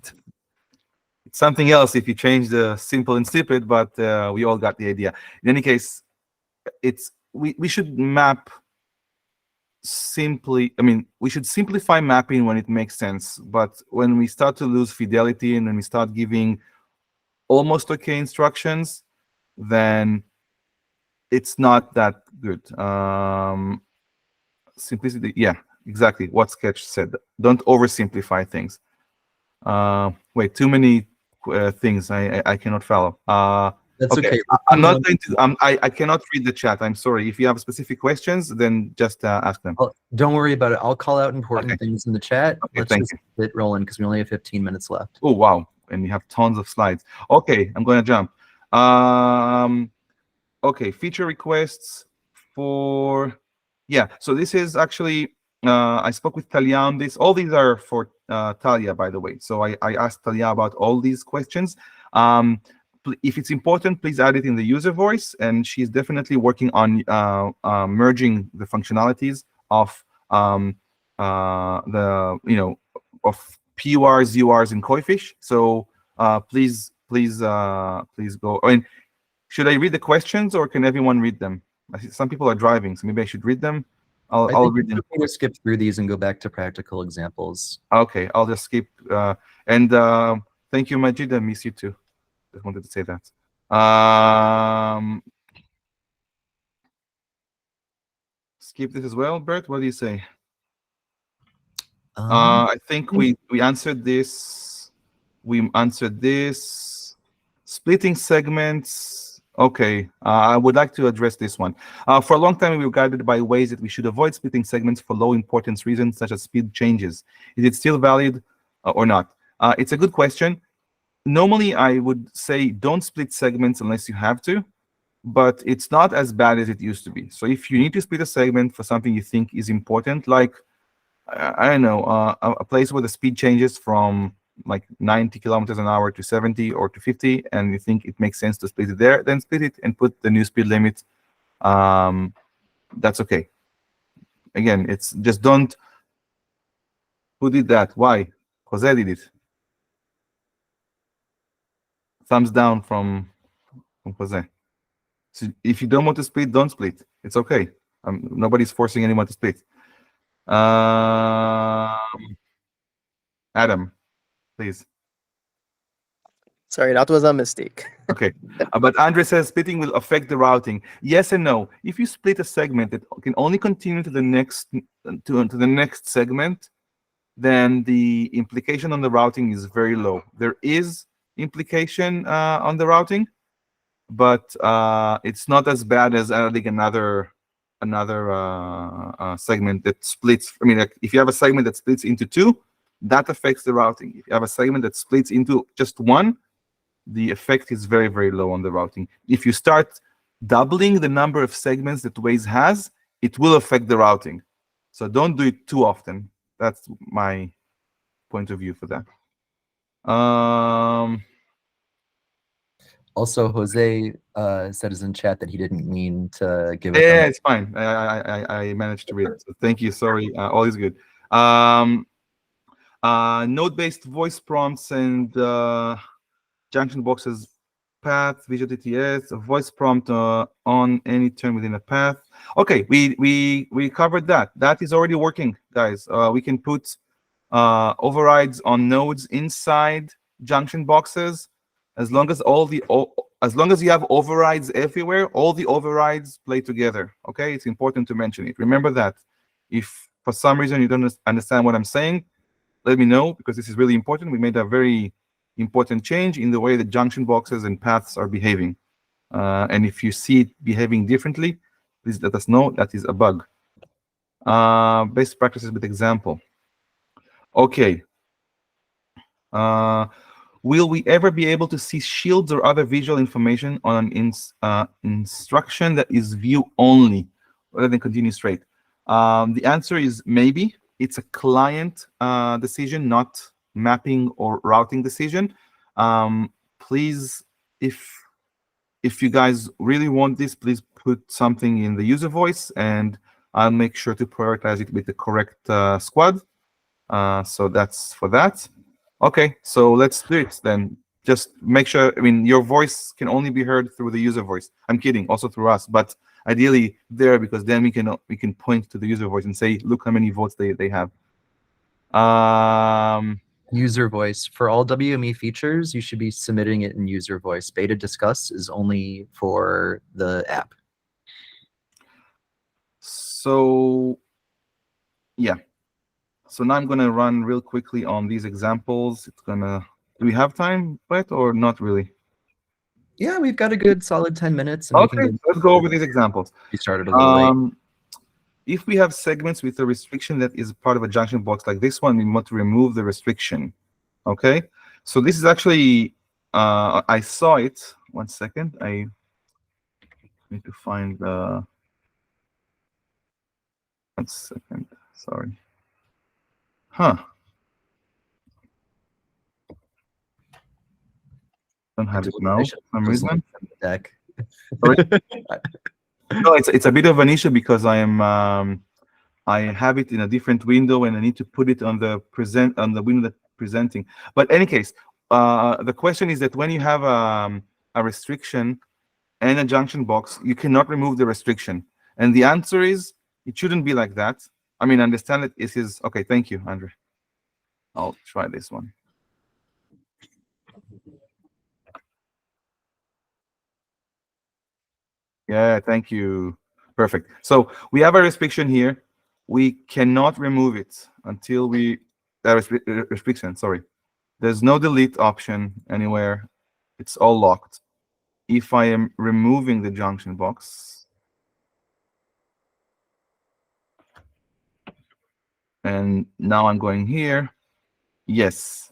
It's something else if you change the simple and stupid, but we all got the idea. In any case, we should map simply. I mean, we should simplify mapping when it makes sense, but when we start to lose fidelity and when we start giving almost okay instructions, then it's not that good. Simplicity, yeah, exactly what Sketch said. Don't oversimplify things. Wait, too many things I cannot follow. That's okay. I'm not going to. I cannot read the chat. I'm sorry. If you have specific questions, then just ask them. Don't worry about it. I'll call out important things in the chat. Okay, Let's just get rolling because we only have 15 minutes left. Oh wow, and we have tons of slides. Okay, I'm going to jump. Okay, feature requests for, yeah. So this is actually, I spoke with Talia on this. All these are for Talia, by the way. So I asked Talia about all these questions. If it's important, please add it in the user voice. And she's definitely working on merging the functionalities of of PURs, URs, and Koifish. So please go. I mean, should I read the questions or can everyone read them? I see some people are driving, so maybe I should read them. I'll read them. We'll skip through these and go back to practical examples. Okay, I'll just skip. And thank you, Majid. I miss you too. Just wanted to say that. Skip this as well, Bert. What do you say? I think we answered this. We answered this. Splitting segments. Okay, I would like to address this one. For a long time, we were guided by Waze that we should avoid splitting segments for low importance reasons such as speed changes. Is it still valid or not? It's a good question. Normally, I would say don't split segments unless you have to, but it's not as bad as it used to be. So if you need to split a segment for something you think is important, like, I don't know, a place where the speed changes from like 90 kilometers an hour to 70 or to 50, and you think it makes sense to split it there, then split it and put the new speed limit. That's okay. Again, it's just don't. Who did that? Why? Jose did it. Thumbs down from Jose. So if you don't want to split, don't split. It's okay. Nobody's forcing anyone to split. Adam, please. Sorry, that was a mistake. Okay, but Andre says splitting will affect the routing. Yes and no. If you split a segment that can only continue to the next to the next segment, then the implication on the routing is very low. There is implication on the routing, but it's not as bad as adding another segment that splits. I mean, like, if you have a segment that splits into two, that affects the routing. If you have a segment that splits into just one, the effect is very, very low on the routing. If you start doubling the number of segments that Waze has, it will affect the routing. So don't do it too often. That's my point of view for that. Also, Jose said in chat that he didn't mean to give a Yeah, thumbs. it's fine. I managed to read it. So thank you. Sorry. All is good. Node-based voice prompts and junction boxes, path, visual TTS, a voice prompt on any term within a path. Okay, we covered that. That is already working, guys. We can put overrides on nodes inside junction boxes, as long as as long as you have overrides everywhere, all the overrides play together. Okay, it's important to mention it. Remember that. If for some reason you don't understand what I'm saying, let me know, because this is really important. We made a very important change in the way the junction boxes and paths are behaving. And if you see it behaving differently, please let us know. That is a bug. Best practices with example. Okay. Will we ever be able to see shields or other visual information on an instruction that is view only rather than continue straight? The answer is maybe. It's a client decision, not mapping or routing decision. Please, if you guys really want this, please put something in the user voice, and I'll make sure to prioritize it with the correct squad. So that's for that. Okay, so let's do it then. Just make sure, I mean, your voice can only be heard through the user voice. I'm kidding, also through us, but ideally there, because then we can point to the user voice and say, look how many votes they have. User voice. For all WME features, you should be submitting it in user voice. Beta discuss is only for the app. So yeah. So now I'm gonna run real quickly on these examples. Do we have time, Brett, or not really? Yeah, we've got a good solid 10 minutes. And Okay, let's go over these examples. We started a little late. If we have segments with a restriction that is part of a junction box like this one, we want to remove the restriction. Okay, so this is actually, I saw it. 1 second, I need to find the. 1 second, sorry. Huh. Don't have it now for some reason. Deck. Sorry? No, it's a bit of an issue because I am I have it in a different window and I need to put it on the window that's presenting. But in any case, the question is that when you have a restriction and a junction box, you cannot remove the restriction. And the answer is it shouldn't be like that. I mean, understand that it is okay. Thank you, Andre. I'll try this one. Yeah, thank you. Perfect. So we have a restriction here. We cannot remove it until restriction, sorry. There's no delete option anywhere. It's all locked. If I am removing the junction box, and now I'm going here, yes,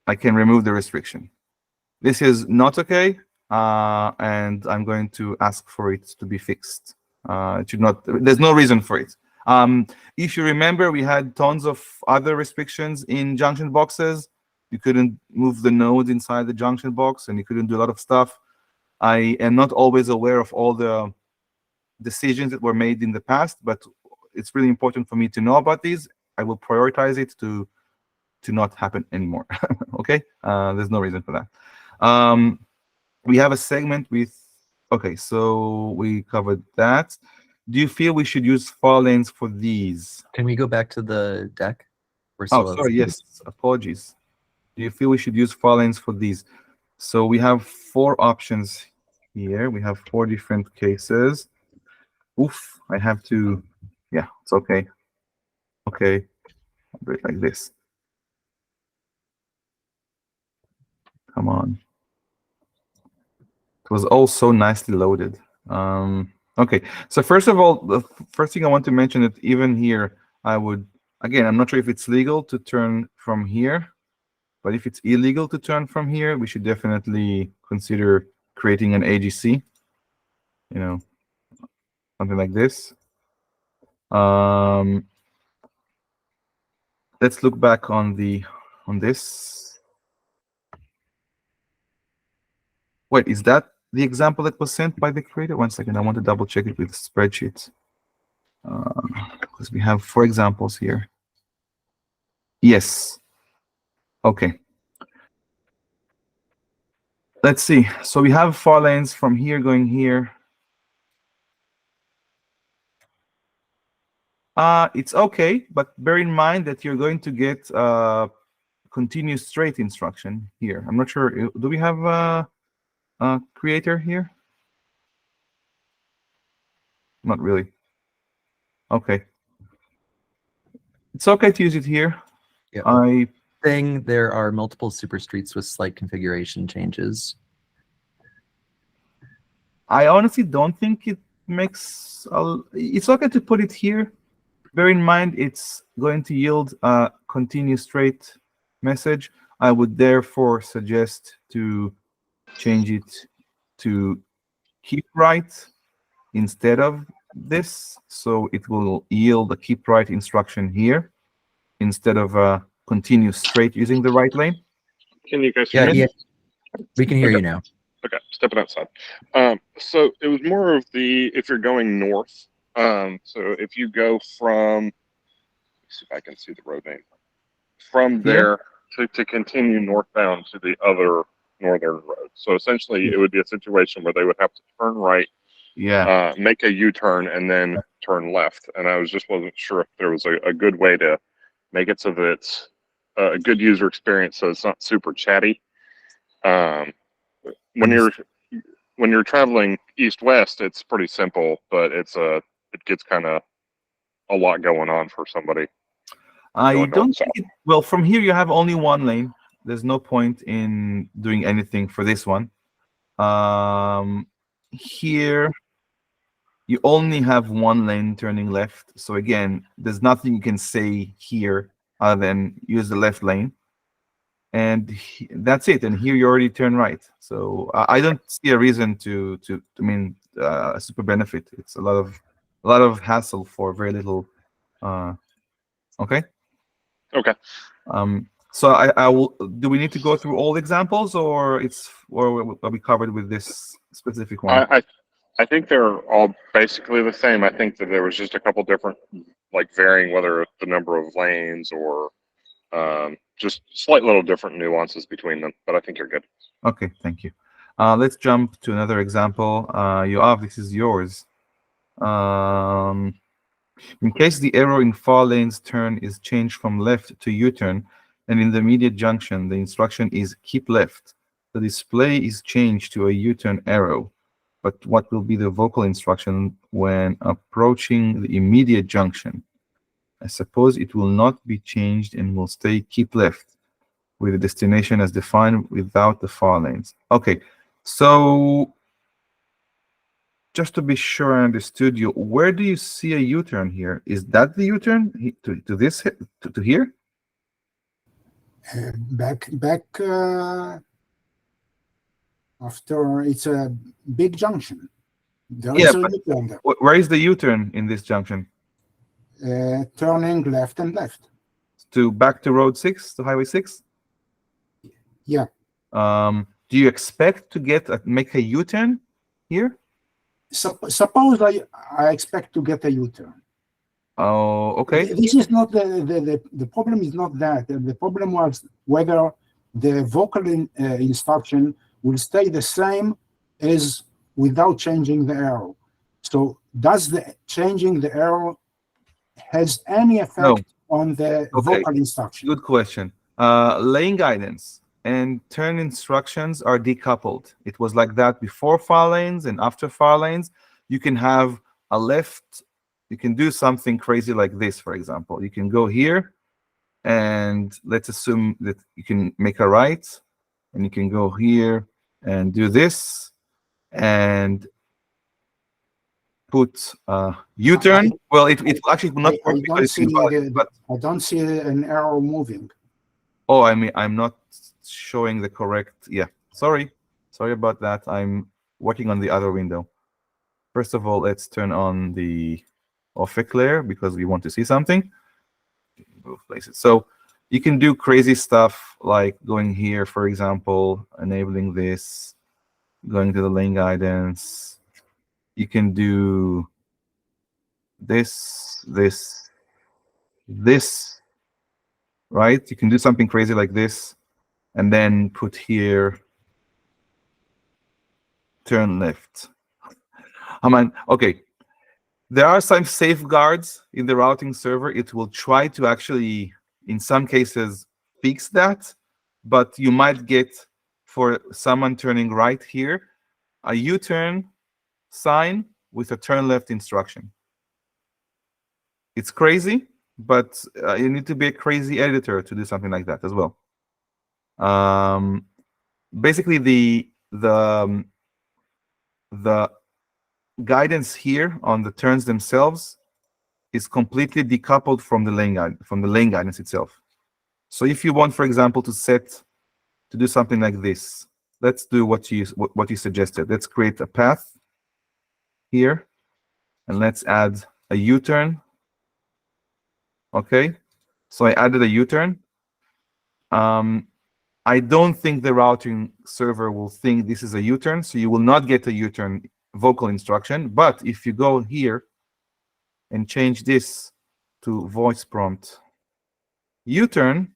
I can remove the restriction. This is not okay, and I'm going to ask for it to be fixed. It should not. There's no reason for it. If you remember, we had tons of other restrictions in junction boxes. You couldn't move the node inside the junction box, and you couldn't do a lot of stuff. I am not always aware of all the decisions that were made in the past, but it's really important for me to know about these. I will prioritize it to not happen anymore. Okay, there's no reason for that. We have a segment with, okay, so we covered that. Do you feel we should use file lanes for these? Can we go back to the deck? Oh, sorry, yes, apologies. Do you feel we should use file lanes for these? So we have 4 options here. We have 4 different cases. Oof, I have to, yeah, it's okay. Okay, I'll do it like this. Come on. It was all so nicely loaded. Okay, so first of all, the first thing I want to mention that even here, I would, again, I'm not sure if it's legal to turn from here, but if it's illegal to turn from here, we should definitely consider creating an AGC, you know, something like this. Let's look back on this. Wait, is that the example that was sent by the creator? 1 second, I want to double check it with spreadsheets. Because we have 4 examples here. Yes. Okay. Let's see. So we have 4 lanes from here going here. It's okay, but bear in mind that you're going to get continuous straight instruction here. I'm not sure. Do we have a creator here? Not really. Okay. It's okay to use it here. Yeah. There are multiple super streets with slight configuration changes. I honestly don't think it makes. It's okay to put it here. Bear in mind, it's going to yield a continuous straight message. I would therefore suggest to change it to keep right instead of this. So it will yield a keep right instruction here instead of a continuous straight using the right lane. Can you guys Yeah, hear me? yeah, we can hear Okay. you now. Okay, stepping outside. So it was more of the if you're going north. So if you go from, let's see if I can see the road name. From Here? there to continue northbound to the other northern road. So essentially, it would be a situation where they would have to turn right, Yeah. make a U-turn, and then turn left. And I wasn't sure if there was a good way to make it so that it's a good user experience, so it's not super chatty. When you're traveling east-west, it's pretty simple, but it gets kind of a lot going on for somebody. I Going don't north-south. think well, from here you have only 1 lane. There's no point in doing anything for this one. Here you only have 1 lane turning left. So again, there's nothing you can say here other than use the left lane. And that's it. And here you already turn right. So I don't see a reason to a super benefit. It's a lot of hassle for very little. Okay. Okay. So I will. Do we need to go through all examples, or are we covered with this specific one? I think they're all basically the same. I think that there was just a couple different, like varying whether the number of lanes or just slight little different nuances between them. But I think you're good. Okay, thank you. Let's jump to another example. Yoav, this is yours. In case the arrow in far lane's turn is changed from left to U-turn, and in the immediate junction, the instruction is keep left. The display is changed to a U-turn arrow. But what will be the vocal instruction when approaching the immediate junction? I suppose it will not be changed and will stay keep left with the destination as defined without the far lanes. Okay, so just to be sure I understood you, where do you see a U-turn here? Is that the U-turn to this to here? Back after it's a big junction. There is a U-turn there. Where is the U-turn in this junction? Turning left and left. Back to Road 6, to Highway 6? Yeah. Do you expect to make a U-turn here? Suppose I expect to get a U-turn. Oh, okay. This is not the problem. Is not that the problem was whether the vocal instruction will stay the same as without changing the arrow. So does changing the arrow has any effect on the vocal instruction? Good question. Lane guidance and turn instructions are decoupled. It was like that before far lanes and after far lanes. You can have a left, you can do something crazy like this, for example. You can go here, and let's assume that you can make a right, and you can go here and do this, and put U-turn. Well, it actually will not work I because don't it's see invalid, but I don't see an arrow moving. oh, I mean, I'm not showing the correct. Yeah, sorry about that. I'm working on the other window. First of all, let's turn on the OFIC layer because we want to see something. Move places. So you can do crazy stuff like going here, for example, enabling this, going to the lane guidance. You can do this, right? You can do something crazy like this, and then put here turn left. Okay. There are some safeguards in the routing server. It will try to actually, in some cases, fix that, but you might get, for someone turning right here, a U-turn sign with a turn left instruction. It's crazy, but you need to be a crazy editor to do something like that as well. Basically, the guidance here on the turns themselves is completely decoupled from the lane guidance itself. So if you want, for example, to do something like this, let's do what you suggested. Let's create a path here, and let's add a U-turn. Okay, so I added a U-turn. I don't think the routing server will think this is a U-turn, so you will not get a U-turn vocal instruction. But if you go here and change this to voice prompt U-turn,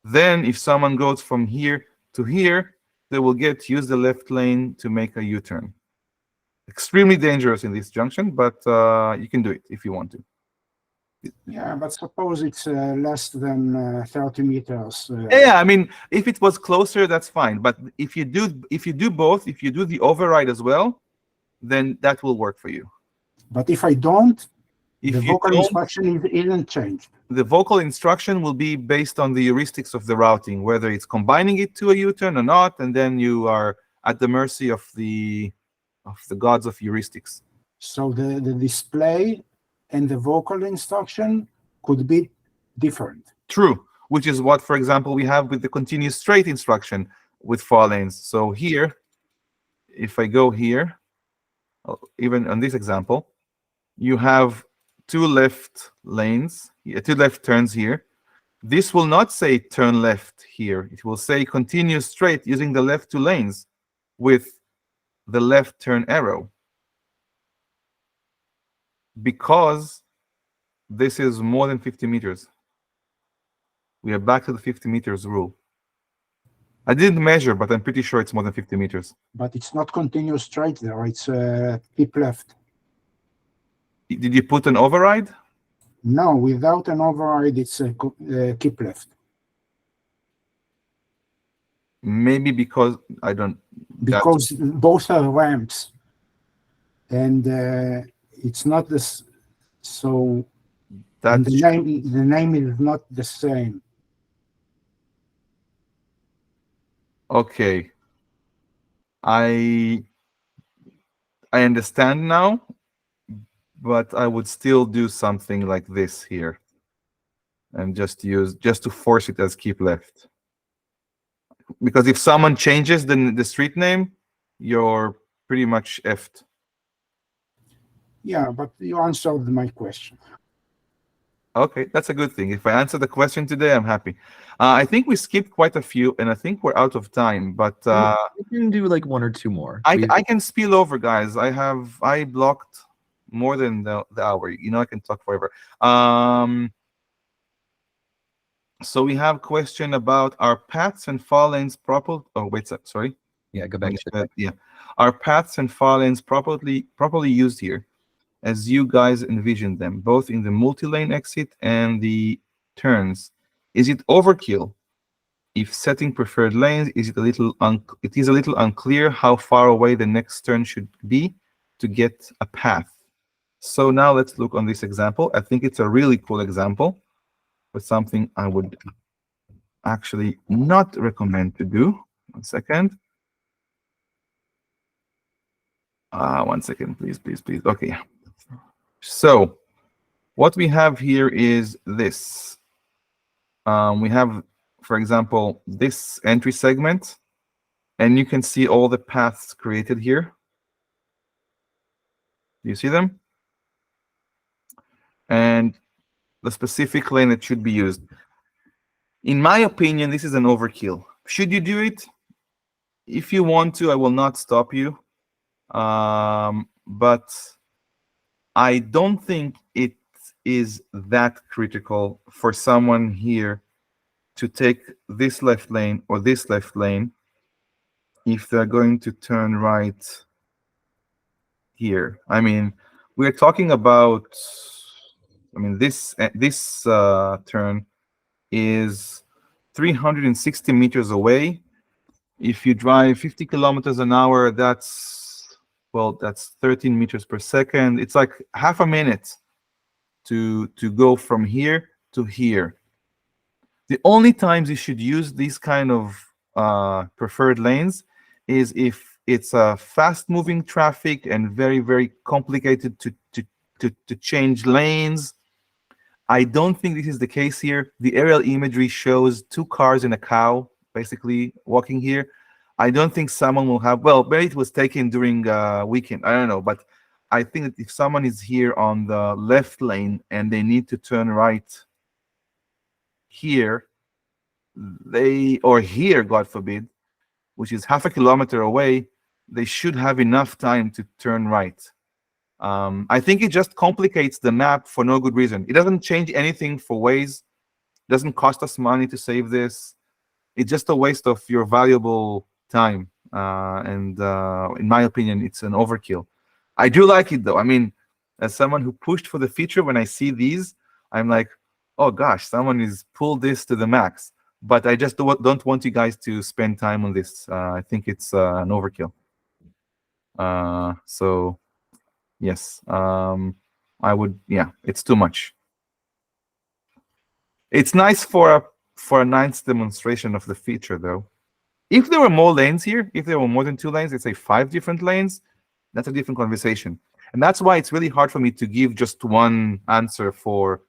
then if someone goes from here to here, they will use the left lane to make a U-turn. Extremely dangerous in this junction, but you can do it if you want to. Yeah, but suppose it's less than 30 meters. Yeah, I mean, if it was closer, that's fine. But if you do both, if you do the override as well, then that will work for you. But if I don't, If the you vocal don't, instruction isn't changed. the vocal instruction will be based on the heuristics of the routing, whether it's combining it to a U-turn or not, and then you are at the mercy of the gods of heuristics. So the display and the vocal instruction could be different. True, which is what, for example, we have with the continuous straight instruction with far lanes. So here, if I go here, even on this example, you have two left lanes, two left turns here. This will not say turn left here. It will say continue straight using the left two lanes with the left turn arrow. Because this is more than 50 meters. We are back to the 50 meters rule. I didn't measure, but I'm pretty sure it's more than 50 meters. But it's not continuous straight there. It's keep left. Did you put an override? No, without an override, it's keep left. Maybe because I don't. Because both are ramps, and it's not this. So That's the name is not the same. okay. I understand now, but I would still do something like this here, and just to force it as keep left. Because if someone changes the street name, you're pretty much effed. Yeah, but you answered my question. Okay, that's a good thing. If I answer the question today, I'm happy. I think we skipped quite a few, and I think we're out of time. But we can do like one or two more. I can spill over, guys. I blocked more than the hour. You know, I can talk forever. So we have a question about our paths and far lanes properly. Oh wait, sorry. Yeah, go back to that. Yeah, are paths and far lanes properly used here, as you guys envisioned them, both in the multi-lane exit and the turns? Is it overkill? If setting preferred lanes, it is a little unclear how far away the next turn should be to get a path. So now let's look on this example. I think it's a really cool example, but something I would actually not recommend to do. 1 second. 1 second, please. Okay. So what we have here is this. We have, for example, this entry segment, and you can see all the paths created here. Do you see them? And the specific lane that should be used. In my opinion, this is an overkill. Should you do it? If you want to, I will not stop you. But I don't think it is that critical for someone here to take this left lane or this left lane if they're going to turn right here. I mean, we're talking about, this turn is 360 meters away. If you drive 50 kilometers an hour, that's 13 meters per second. It's like half a minute to go from here to here. The only times you should use these kind of preferred lanes is if it's a fast-moving traffic and very, very complicated to change lanes. I don't think this is the case here. The aerial imagery shows 2 cars and a cow basically walking here. I don't think someone will have, well, maybe it was taken during weekend, I don't know, but I think that if someone is here on the left lane and they need to turn right here, or here, God forbid, which is half a kilometer away, they should have enough time to turn right. I think it just complicates the map for no good reason. It doesn't change anything for Waze. It doesn't cost us money to save this. It's just a waste of your valuable time. And in my opinion, it's an overkill. I do like it though. I mean, as someone who pushed for the feature, when I see these, I'm like, oh gosh, someone has pulled this to the max. But I just don't want you guys to spend time on this. I think it's an overkill. So yes, I would. Yeah, it's too much. It's nice for a nice demonstration of the feature, though. If there were more lanes here, if there were more than 2 lanes, let's say 5 different lanes, that's a different conversation. And that's why it's really hard for me to give just one answer for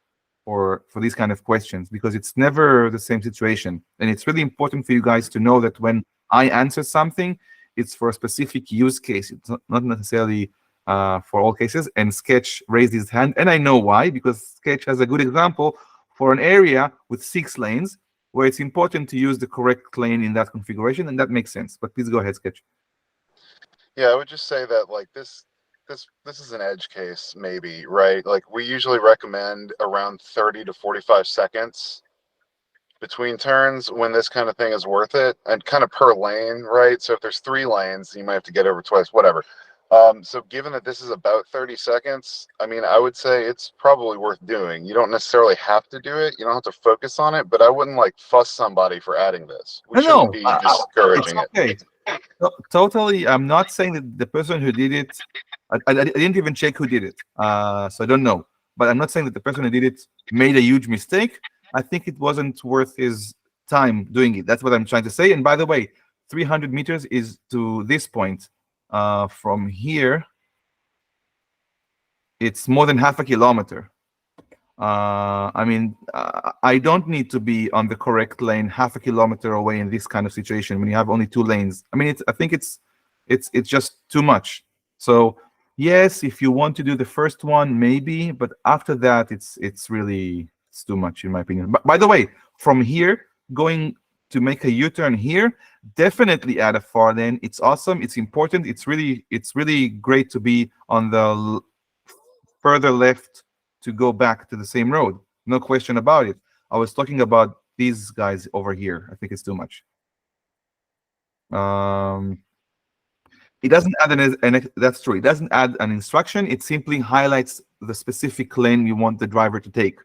these kind of questions, because it's never the same situation. And it's really important for you guys to know that when I answer something, it's for a specific use case. It's not necessarily for all cases. And Sketch raised his hand, and I know why, because Sketch has a good example for an area with 6 lanes where it's important to use the correct lane in that configuration, and that makes sense. But please go ahead, Sketch. Yeah, I would just say that like this is an edge case, maybe, right? Like we usually recommend around 30 to 45 seconds between turns when this kind of thing is worth it, and kind of per lane, right? So if there's 3 lanes, you might have to get over twice, whatever. So given that this is about 30 seconds, I mean, I would say it's probably worth doing. You don't necessarily have to do it. You don't have to focus on it, but I wouldn't like fuss somebody for adding this. We shouldn't be discouraging it. Okay. Totally. I'm not saying that the person who did it, I didn't even check who did it. So I don't know. But I'm not saying that the person who did it made a huge mistake. I think it wasn't worth his time doing it. That's what I'm trying to say. And by the way, 300 meters is to this point. From here, it's more than half a kilometer. I mean, I don't need to be on the correct lane half a kilometer away in this kind of situation when you have only 2 lanes. I mean, I think it's just too much. So yes, if you want to do the first one, maybe, but after that, it's too much in my opinion. But by the way, from here going to make a U-turn here, definitely add a far lane. It's awesome. It's important. It's really great to be on the further left to go back to the same road. No question about it. I was talking about these guys over here. I think it's too much. It doesn't add that's true. It doesn't add an instruction. It simply highlights the specific lane you want the driver to take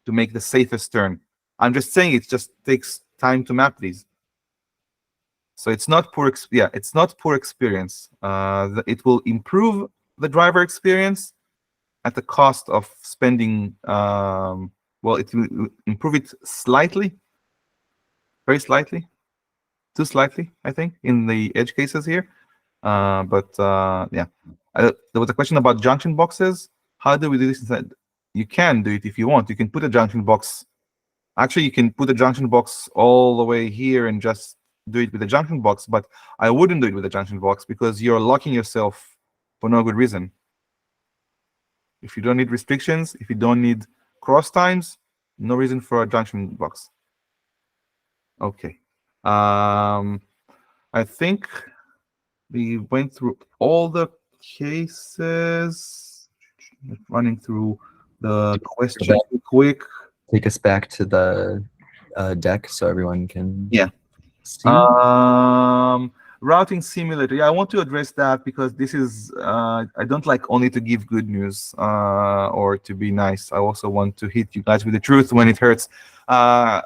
to make the safest turn. I'm just saying it just takes time to map these. So it's not poor. It's not poor experience. It will improve the driver experience at the cost of spending. Well, it will improve it slightly, very slightly, too slightly, I think, in the edge cases here. But yeah, there was a question about junction boxes. How do we do this? You can do it if you want. You can put a junction box. Actually, you can put a junction box all the way here and just do it with a junction box. But I wouldn't do it with a junction box because you're locking yourself for no good reason. If you don't need restrictions, if you don't need cross times, no reason for a junction box. Okay. I think we went through all the cases. Running through the questions quick. Take us back to the deck so everyone can see. Routing simulator. Yeah, I want to address that because this is I don't like only to give good news or to be nice. I also want to hit you guys with the truth when it hurts.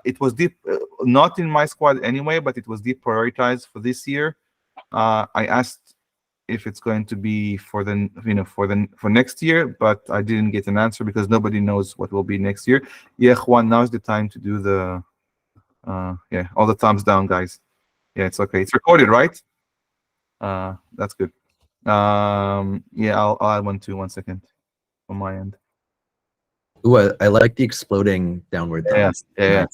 It was deep, not in my squad anyway, but it was deprioritized for this year. I asked if it's going to be for the for next year, but I didn't get an answer because nobody knows what will be next year. Yeah, Juan, now is the time to do the yeah, all the thumbs down, guys. Yeah, it's okay. It's recorded, right? That's good. Yeah, I'll add one too. 1 second on my end. Ooh, I like the exploding downward thumbs. Yeah.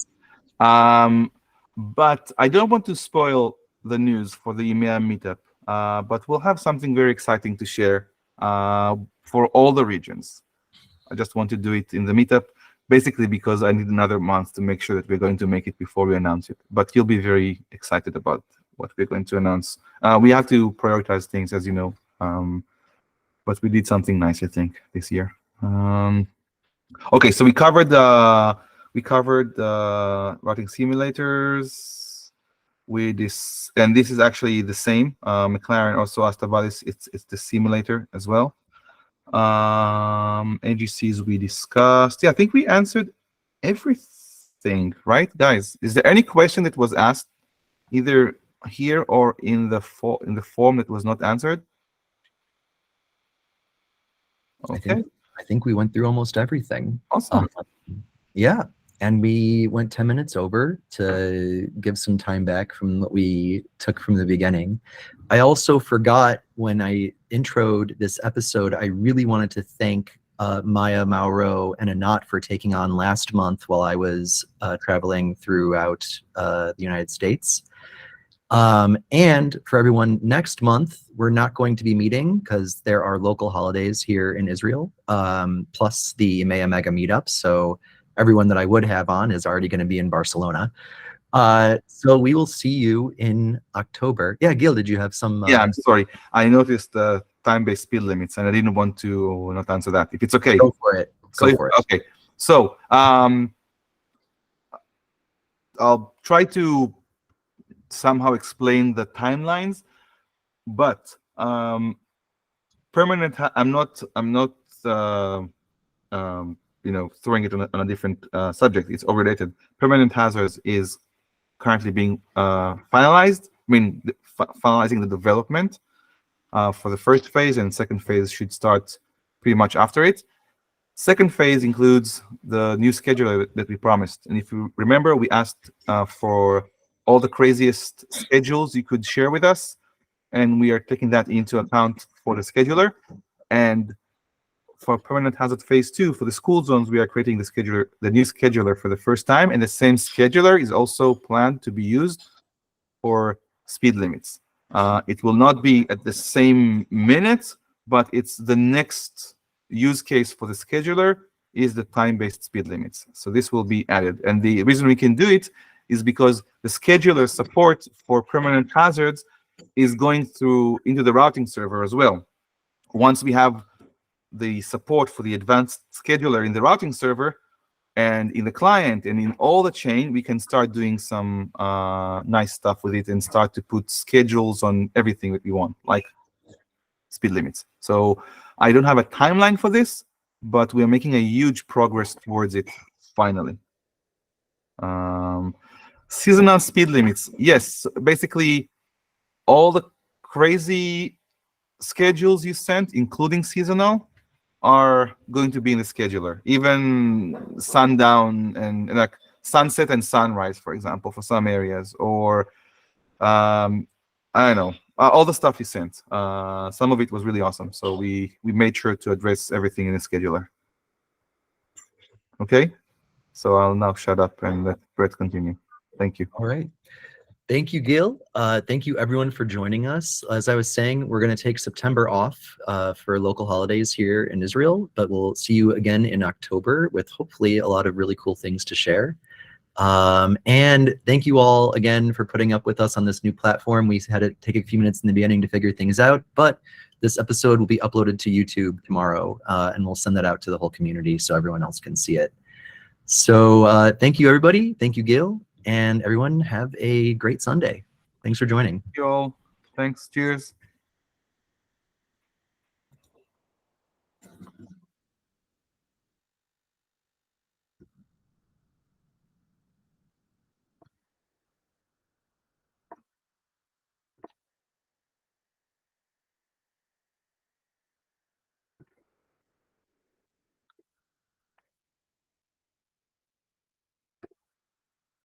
But I don't want to spoil the news for the EMEA meetup. But we'll have something very exciting to share for all the regions. I just want to do it in the meetup, basically because I need another month to make sure that we're going to make it before we announce it. But you'll be very excited about what we're going to announce. We have to prioritize things, as you know. But we did something nice, I think, this year. Okay, so we covered the routing simulators. And this is actually the same. McLaren also asked about this. It's the simulator as well. NGCs we discussed. Yeah, I think we answered everything, right, guys? Is there any question that was asked either here or in the form that was not answered? Okay. I think we went through almost everything. Awesome. Yeah, and we went 10 minutes over to give some time back from what we took from the beginning. I also forgot when I introed this episode, I really wanted to thank Maya, Mauro, and Anat for taking on last month while I was traveling throughout the United States. And for everyone, next month, we're not going to be meeting because there are local holidays here in Israel, plus the EMEA Mega Meetup. So everyone that I would have on is already going to be in Barcelona. So we will see you in October. Yeah, Gil, did you have some? Yeah, I'm sorry. I noticed the time-based speed limits, and I didn't want to not answer that. If it's okay. Go for it. Go for it. Okay. So I'll try to somehow explain the timelines, but permanent. I'm not throwing it on a different subject. It's overrated. Permanent hazards is currently being finalized. I mean, finalizing the development for the first phase, and second phase should start pretty much after it. Second phase includes the new scheduler that we promised. And if you remember, we asked for all the craziest schedules you could share with us, and we are taking that into account for the scheduler. And for permanent hazard phase 2, for the school zones, we are creating the new scheduler for the first time, and the same scheduler is also planned to be used for speed limits. It will not be at the same minute, but it's the next use case for the scheduler is the time-based speed limits. So this will be added. And the reason we can do it is because the scheduler support for permanent hazards is going into the routing server as well. Once we have the support for the advanced scheduler in the routing server and in the client and in all the chain, we can start doing some nice stuff with it and start to put schedules on everything that we want, like speed limits. So I don't have a timeline for this, but we are making a huge progress towards it finally. Seasonal speed limits. Yes, basically all the crazy schedules you sent, including seasonal, are going to be in the scheduler. Even sundown and like sunset and sunrise, for example, for some areas, or I don't know, all the stuff you sent. Some of it was really awesome, so we made sure to address everything in the scheduler. Okay, so I'll now shut up and let Brett continue. Thank you. All right. Thank you, Gil. Thank you, everyone, for joining us. As I was saying, we're going to take September off for local holidays here in Israel, but we'll see you again in October with hopefully a lot of really cool things to share. And thank you all again for putting up with us on this new platform. We had to take a few minutes in the beginning to figure things out, but this episode will be uploaded to YouTube tomorrow, and we'll send that out to the whole community so everyone else can see it. So thank you, everybody. Thank you, Gil. And everyone, have a great Sunday. Thanks for joining. Thank you all. Thanks. Cheers.